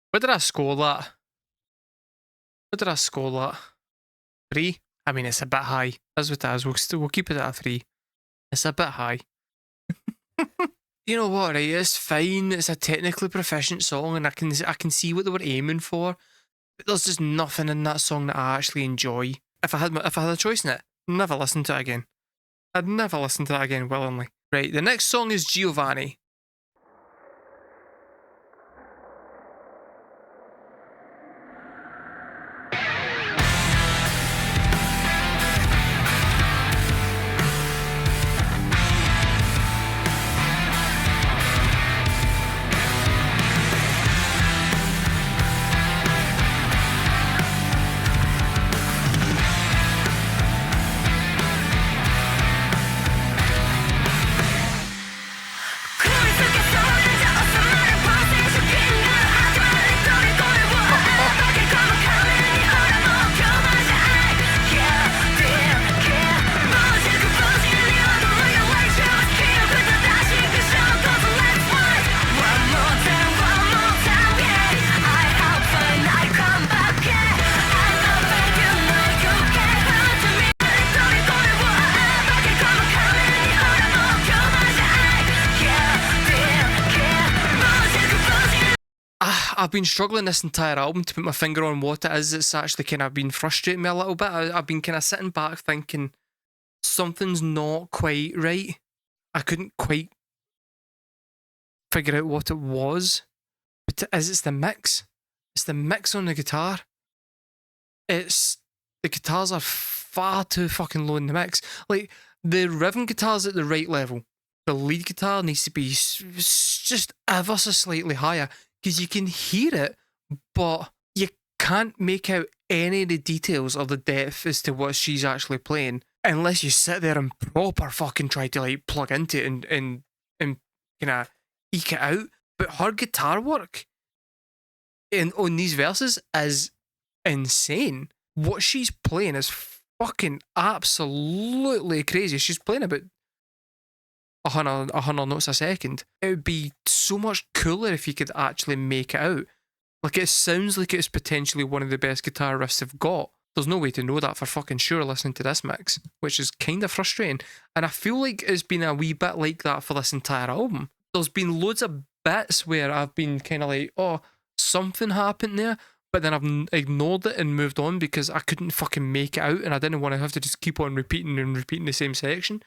What did I score that? What did I score that? 3? I mean, it's a bit high. That's what it is. We'll keep it at a 3. It's a bit high. You know what, right? It's fine. It's a technically proficient song, and I can see what they were aiming for. But there's just nothing in that song that I actually enjoy. If I had a choice in it, never listen to it again. I'd never listen to that again willingly. Right, the next song is Giovanni. I've been struggling this entire album to put my finger on what it is that's actually kind of been frustrating me a little bit. I've been kind of sitting back thinking something's not quite right. I couldn't quite figure out what it was. But it's the mix. It's the mix on the guitar. The guitars are far too fucking low in the mix. Like, the rhythm guitar's at the right level. The lead guitar needs to be just ever so slightly higher, because you can hear it, but you can't make out any of the details or the depth as to what she's actually playing unless you sit there and proper fucking try to like plug into it and kind of eke it out. But her guitar work on these verses is insane. What she's playing is fucking absolutely crazy. She's playing about 100 notes a second. It would be so much cooler if you could actually make it out. Like, it sounds like it's potentially one of the best guitar riffs they've got. There's no way to know that for fucking sure listening to this mix, which is kind of frustrating. And I feel like it's been a wee bit like that for this entire album. There's been loads of bits where I've been kind of like, oh, something happened there, but then I've ignored it and moved on because I couldn't fucking make it out, and I didn't want to have to just keep on repeating the same section.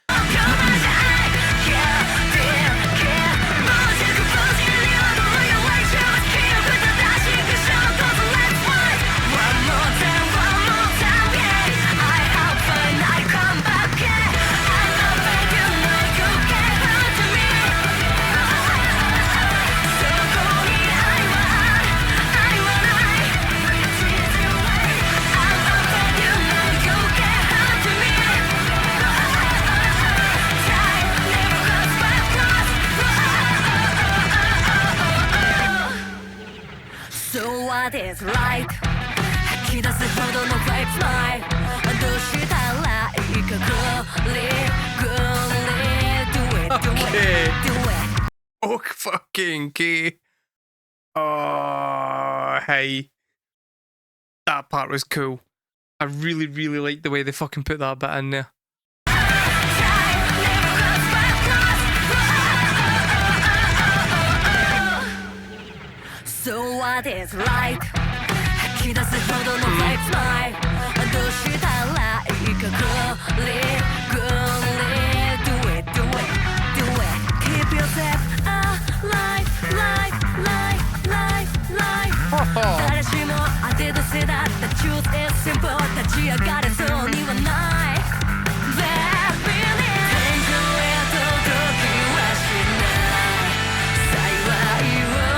Is right. 吐き出すほどの fake smile どうしたらいいか do it Oh, fucking okay. Oh, hey. That part was cool. I really, really liked the way they fucking put that bit in there. So what is right? 吐き出すほどの fake smile どうしたらいいか do it keep yourself alive 誰しも当て出せだった truth is simple 立ち上がれそうにはない Baby 天井へ届きはしない幸いを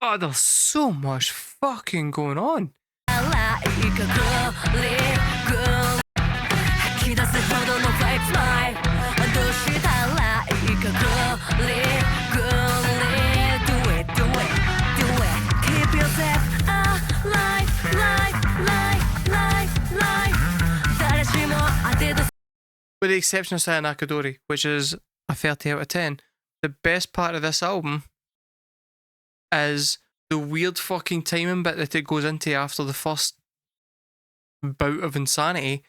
Oh, there's so much fucking going on. With the exception of Sayonara, which is a 30 out of 10, the best part of this album is the weird fucking timing bit that it goes into after the first bout of insanity,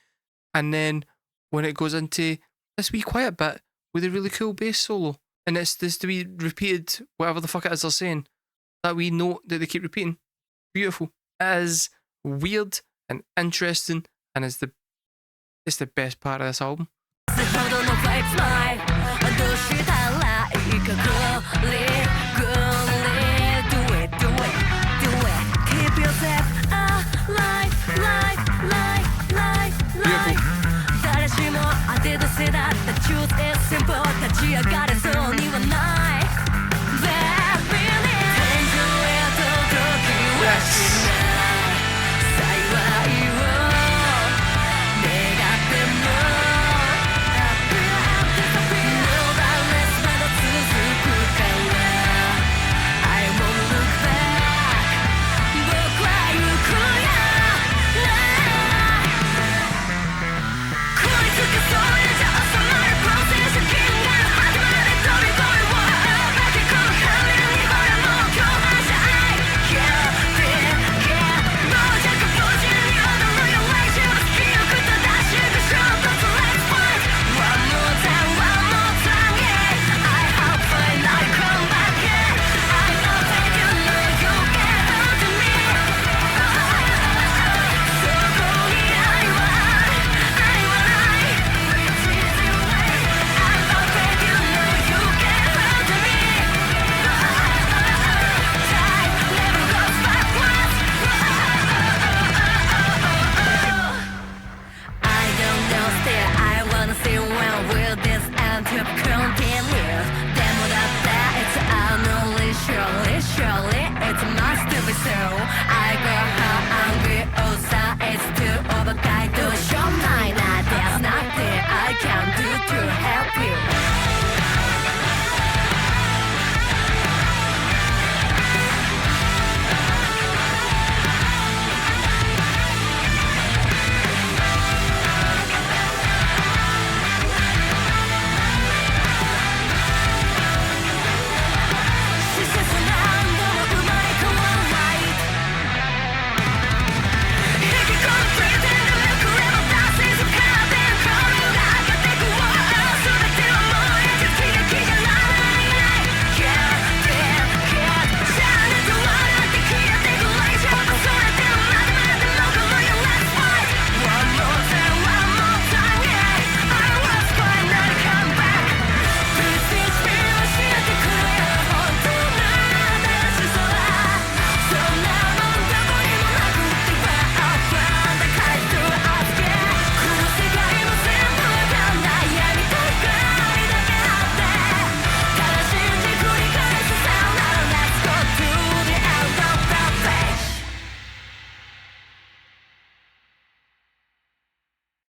and then when it goes into this wee quiet bit with a really cool bass solo, and it's this to be repeated, whatever the fuck it is they're saying, that wee note that they keep repeating. Beautiful. It is weird and interesting, and is the It's the best part of this album. ほどのフェイクスマイルどうしたらいいかグリグリ Do it, do it, do it Keep yourself alive, life, life, life, life 誰しも当て出せだった Truth is simple 立ち上がれそうにはない Baby 天井へ届きはしない幸いを願っても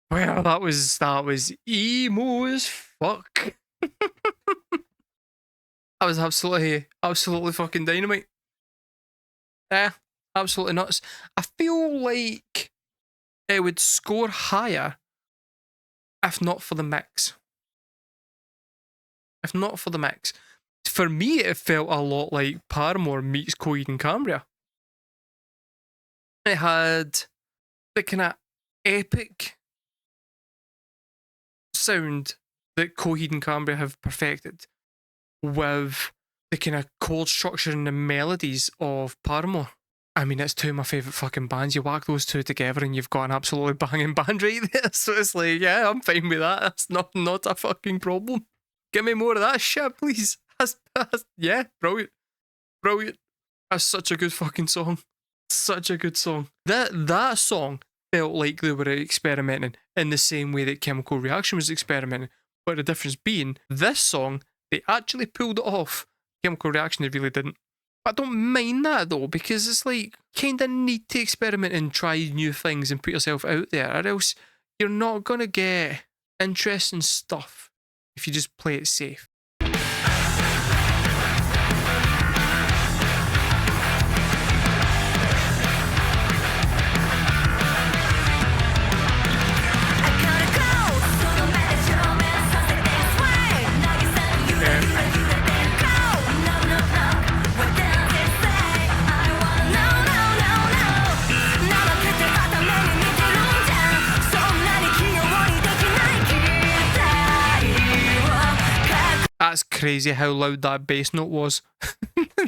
Well, that was emo as fuck. That was absolutely fucking dynamite. Yeah, absolutely nuts. I feel like it would score higher if not for the mix. If not for the mix. For me, it felt a lot like Paramore meets Coheed and Cambria. It had the kind of epic sound that Coheed and Cambria have perfected with the kind of chord structure and the melodies of Paramore. I mean, it's two of my favourite fucking bands. You whack those two together and you've got an absolutely banging band right there. So it's like, yeah, I'm fine with that. That's not a fucking problem. Give me more of that shit, please. Yeah, brilliant. Brilliant. That's such a good fucking song. Such a good song. That song felt like they were experimenting in the same way that Chemical Reaction was experimenting. But the difference being, this song, they actually pulled it off. Chemical Reaction, they really didn't. I don't mind that though, because it's like, kinda need to experiment and try new things and put yourself out there, or else you're not gonna get interesting stuff if you just play it safe. That's crazy how loud that bass note was.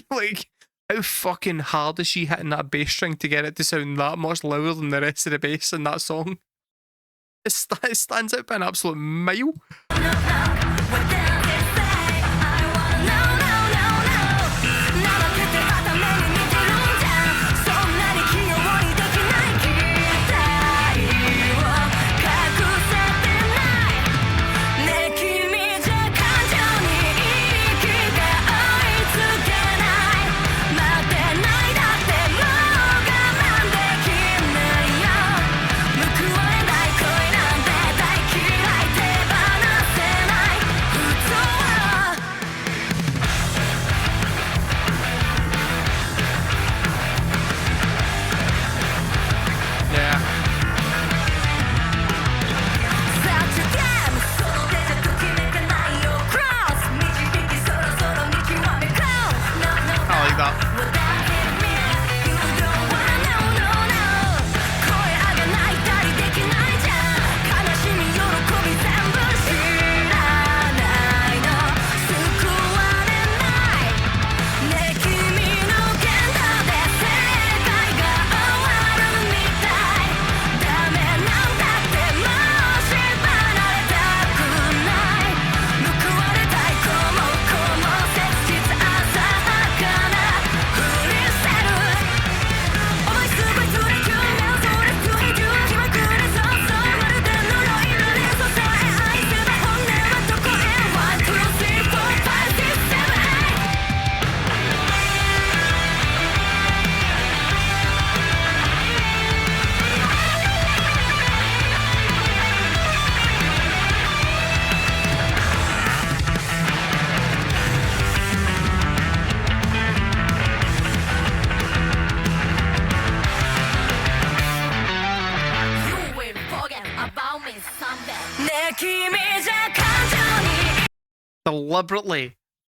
Like, how fucking hard is she hitting that bass string to get it to sound that much louder than the rest of the bass in that song? It stands out by an absolute mile.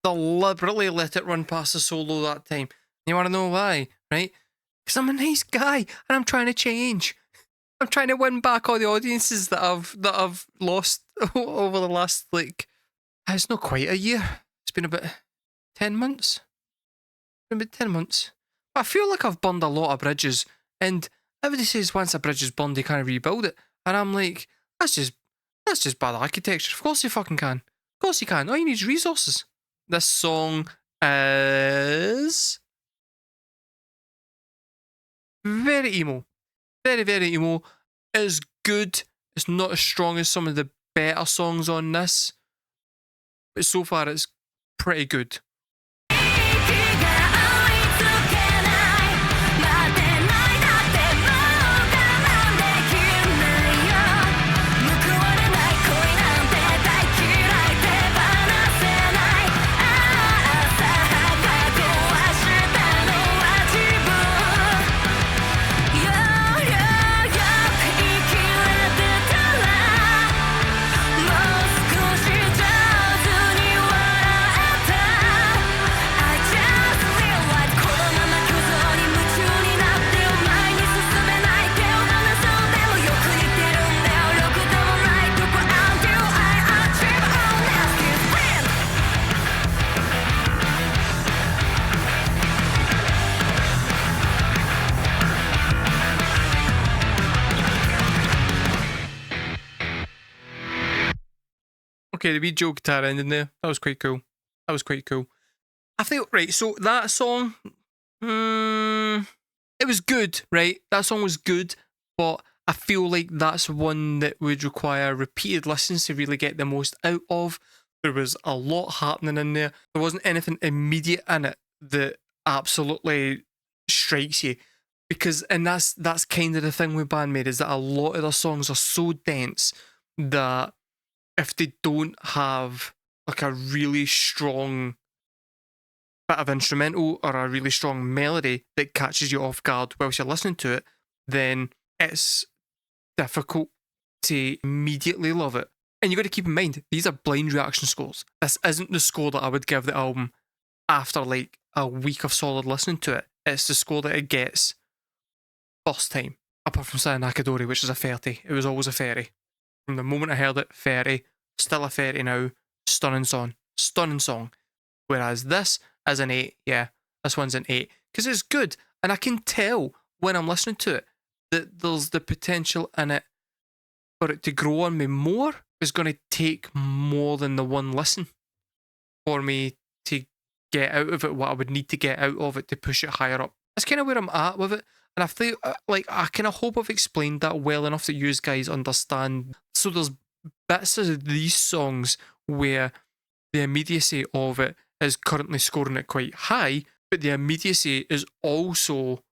Deliberately let it run past the solo that time. You want to know why, right? Because I'm a nice guy and I'm trying to change. I'm trying to win back all the audiences that I've lost over the last, like, it's not quite a year. It's been about 10 months. It's been about 10 months. But I feel like I've burned a lot of bridges, and everybody says once a bridge is burned, they can't rebuild it. And I'm like, that's just bad architecture. Of course you fucking can. Of course you can. All you need is resources. This song is very emo. Very, very emo. It is good. It's not as strong as some of the better songs on this, but so far it's pretty good. Okay, the wee Joe guitar ending there. That was quite cool. I feel, right, so that song, it was good, right? That song was good, but I feel like that's one that would require repeated listens to really get the most out of. There was a lot happening in there. There wasn't anything immediate in it that absolutely strikes you. Because, and that's kind of the thing with BAND-MAID, is that a lot of their songs are so dense that if they don't have like a really strong bit of instrumental or a really strong melody that catches you off guard whilst you're listening to it, then it's difficult to immediately love it. And you got to keep in mind, these are blind reaction scores. This isn't the score that I would give the album after like a week of solid listening to it. It's the score that it gets first time. Apart from Sayonara, which is a 30. It was always a 30. From the moment I heard it, 30, still a 30 now, stunning song. Whereas this is an 8, yeah, this one's an 8. Because it's good, and I can tell when I'm listening to it that there's the potential in it for it to grow on me more is going to take more than the one listen for me to get out of it what I would need to get out of it to push it higher up. That's kind of where I'm at with it. And I feel like I kind of hope I've explained that well enough that you guys understand. So there's bits of these songs where the immediacy of it is currently scoring it quite high, but the immediacy is also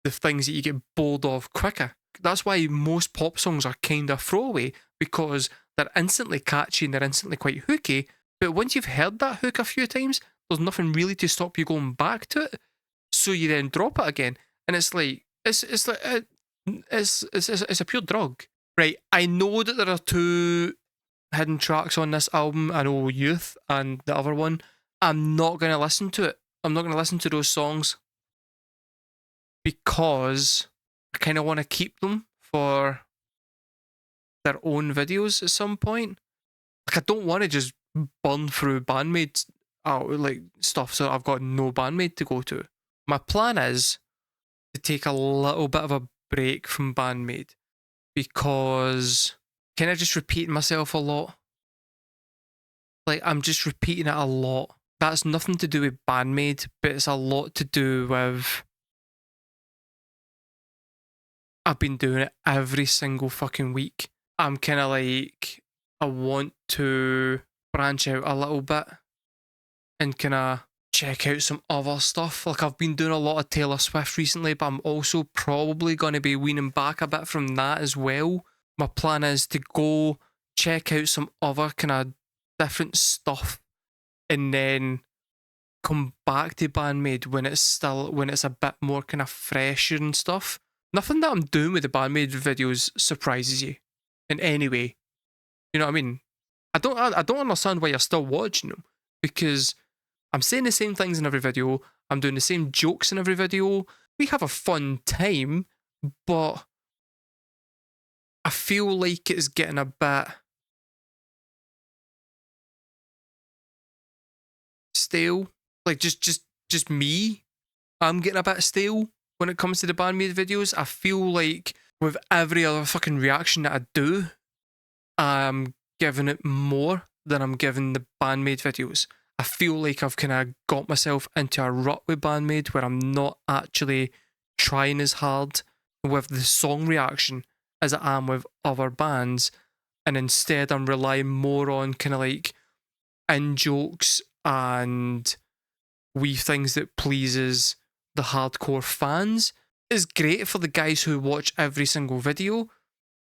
the things that you get bored of quicker. That's why most pop songs are kind of throwaway, because they're instantly catchy and they're instantly quite hooky. But once you've heard that hook a few times, there's nothing really to stop you going back to it. So you then drop it again, and it's like it's a pure drug, right? I know that there are two hidden tracks on this album. I know Youth and the other one. I'm not going to listen to it. I'm not going to listen to those songs because I kind of want to keep them for their own videos at some point. Like, I don't want to just burn through BAND-MAID like stuff, so I've got no BAND-MAID to go to. My plan is to take a little bit of a break from BAND-MAID because kind of just repeating myself a lot. Like, I'm just repeating it a lot. That's nothing to do with BAND-MAID, but it's a lot to do with I've been doing it every single fucking week. I'm kind of like, I want to branch out a little bit and kind of check out some other stuff. Like, I've been doing a lot of Taylor Swift recently, but I'm also probably going to be weaning back a bit from that as well. My plan is to go check out some other kind of different stuff and then come back to BAND-MAID when it's a bit more kind of fresher and stuff. Nothing that I'm doing with the BAND-MAID videos surprises you in any way. You know what I mean? I don't understand why you're still watching them, because I'm saying the same things in every video. I'm doing the same jokes in every video. We have a fun time, but I feel like it's getting a bit stale. Like, just me. I'm getting a bit stale when it comes to the BAND-MAID videos. I feel like with every other fucking reaction that I do, I'm giving it more than I'm giving the BAND-MAID videos. I feel like I've kind of got myself into a rut with BAND-MAID where I'm not actually trying as hard with the song reaction as I am with other bands, and instead I'm relying more on kind of like in-jokes and wee things that pleases the hardcore fans. Is great for the guys who watch every single video,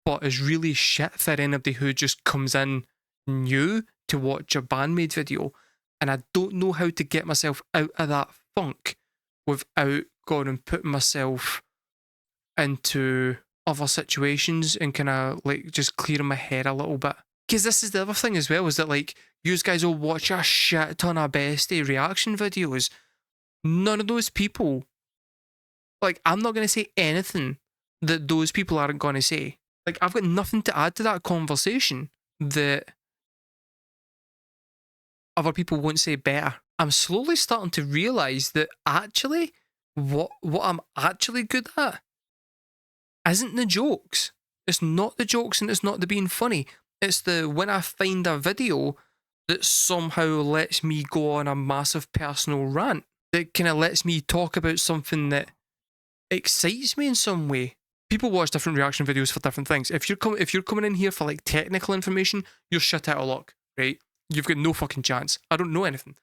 but is really shit for anybody who just comes in new to watch a BAND-MAID video. And I don't know how to get myself out of that funk without going and putting myself into other situations and kind of like just clearing my head a little bit. Because this is the other thing as well, is that like, you guys will watch a shit ton of bestie reaction videos. None of those people, like, I'm not going to say anything that those people aren't going to say. Like, I've got nothing to add to that conversation that other people won't say better. I'm slowly starting to realise that actually what I'm actually good at isn't the jokes. It's not the jokes and it's not the being funny. It's the when I find a video that somehow lets me go on a massive personal rant, that kind of lets me talk about something that excites me in some way. People watch different reaction videos for different things. If you're coming in here for like technical information, you're shit out of luck, right? You've got no fucking chance. I don't know anything.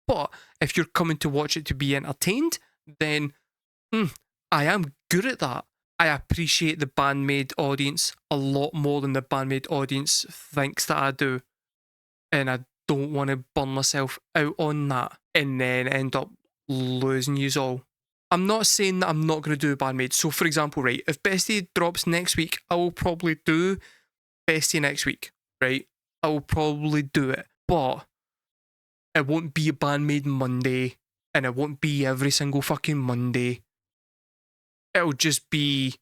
But if you're coming to watch it to be entertained, then I am good at that. I appreciate the BAND-MAID audience a lot more than the BAND-MAID audience thinks that I do. And I don't want to burn myself out on that and then end up losing yous all. I'm not saying that I'm not going to do BAND-MAID. So, for example, right, if Bestie drops next week, I will probably do Bestie next week, right? I will probably do it. But it won't be a BAND-MAID Monday, and it won't be every single fucking Monday. It'll just be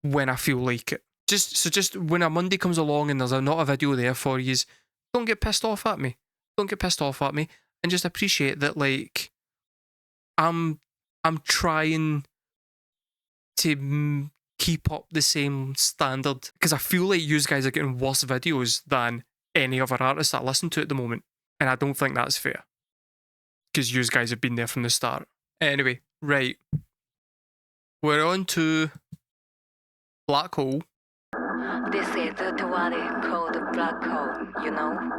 when I feel like it. Just when a Monday comes along and there's not a video there for you, don't get pissed off at me. Don't get pissed off at me, and just appreciate that, like, I'm trying to keep up the same standard, because I feel like you guys are getting worse videos than any other artist I listen to at the moment, and I don't think that's fair, because you guys have been there from the start. Anyway, right, we're on to Black Hole. This is the Tawari called Black Hole, you know?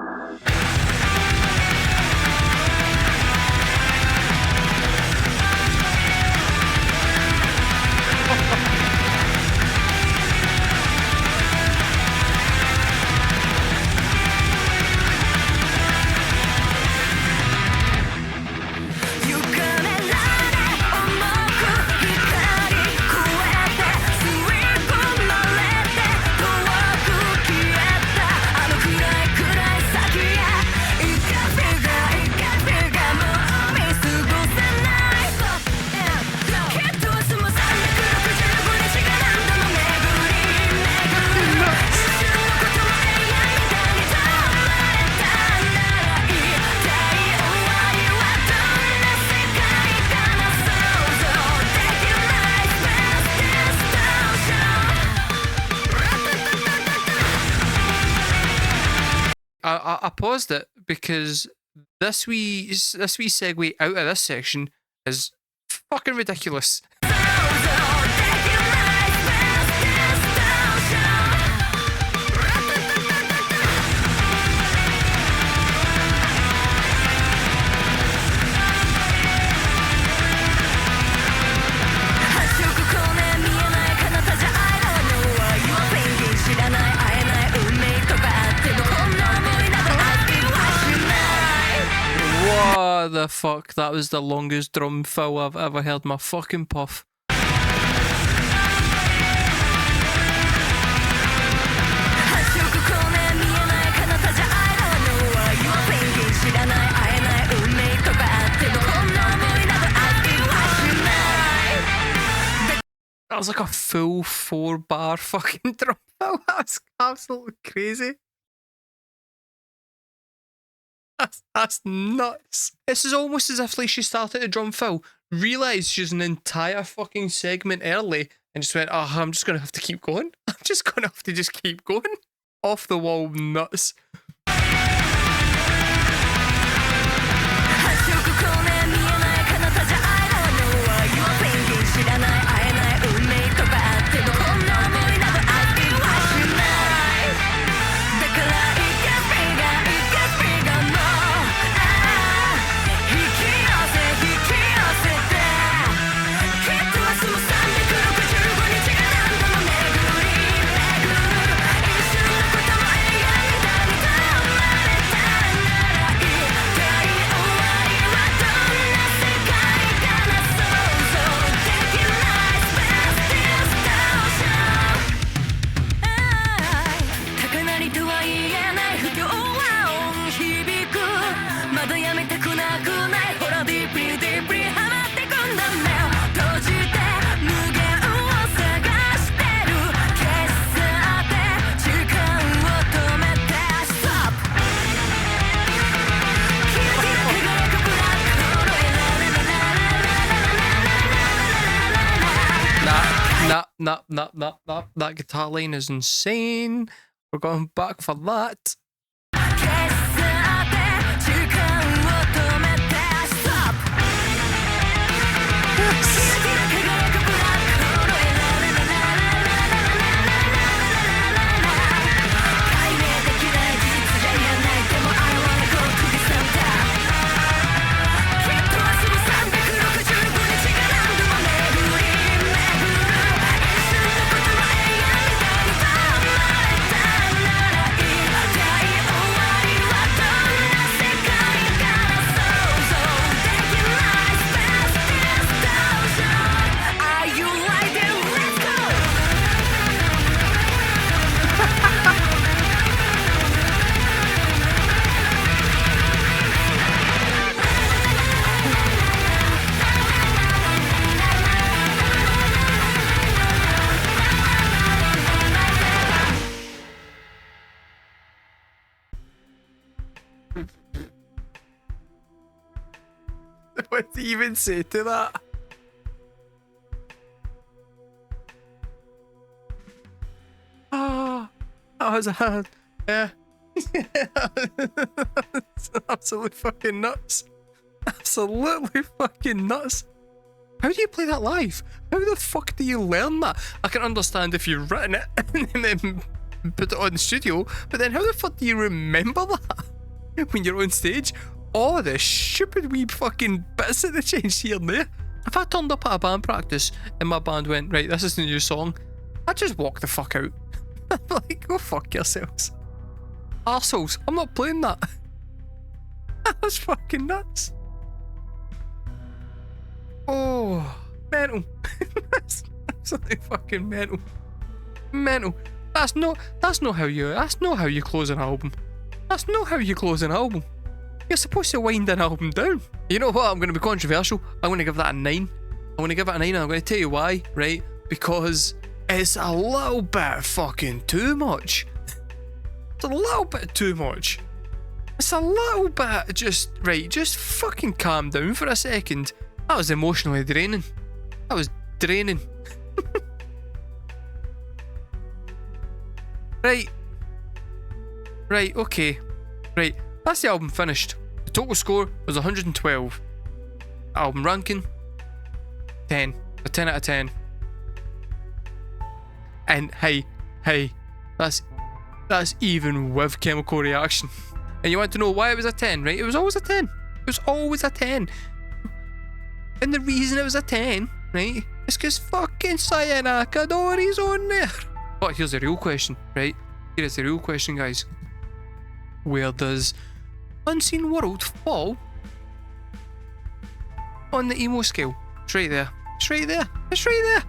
I paused it because this wee segue out of this section is fucking ridiculous. What the fuck? That was the longest drum fill I've ever heard in my fucking puff. That was like a full 4-bar fucking drum fill. That's absolutely crazy. That's nuts. This is almost as if like she started a drum fill, realised she's an entire fucking segment early, and just went, oh, I'm just going to have to keep going. I'm just going to have to just keep going. Off the wall nuts. Nah. That guitar line is insane. We're going back for that. What do you even say to that? Oh, it's a yeah. It's absolutely fucking nuts. Absolutely fucking nuts. How do you play that live? How the fuck do you learn that? I can understand if you've written it and then put it on the studio, but then how the fuck do you remember that when you're on stage? All the stupid wee fucking bits that they changed here and there. If I turned up at a band practice and my band went, right, this is the new song, I'd just walk the fuck out. Like, go fuck yourselves. Arseholes, I'm not playing that. That's fucking nuts. Oh, mental. That's absolutely fucking mental. Mental. That's not how you close an album. That's not how you close an album. You're supposed to wind an album down. You know what? I'm going to be controversial. I'm going to give that a 9. I'm going to give it a 9 and I'm going to tell you why, right? Because it's a little bit fucking too much. It's a little bit too much. It's a little bit just fucking calm down for a second. That was emotionally draining. That was draining. Right, okay. Right, that's the album finished. The total score was 112. Album ranking, 10. A 10 out of 10. And hey, that's even with chemical reaction. And you want to know why it was a 10, right? It was always a 10. It was always a 10. And the reason it was a 10, right, is because fucking Sayonara is on there. But here's the real question, right? Here is the real question, guys. Where does Unseen World fall on the emo scale? It's right there. It's right there. It's right there.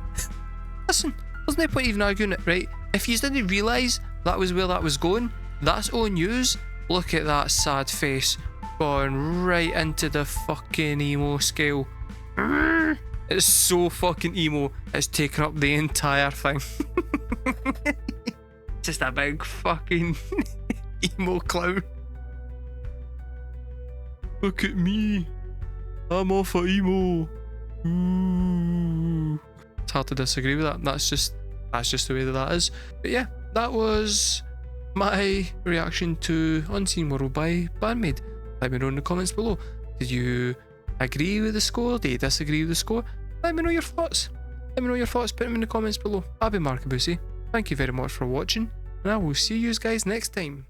Listen, there's no point even arguing it, right? If you didn't realise that was where that was going, that's on yous. Look at that sad face going right into the fucking emo scale. It's so fucking emo, it's taken up the entire thing. Just a big fucking emo clown. Look at me, I'm off of emo. Ooh. It's hard to disagree with that. That's just the way that is. But yeah, that was my reaction to Unseen World by BAND-MAID. Let me know in the comments below. Did you agree with the score? Did you disagree with the score? Let me know your thoughts. Let me know your thoughts. Put them in the comments below. I've been markabusi. Thank you very much for watching, and I will see you guys next time.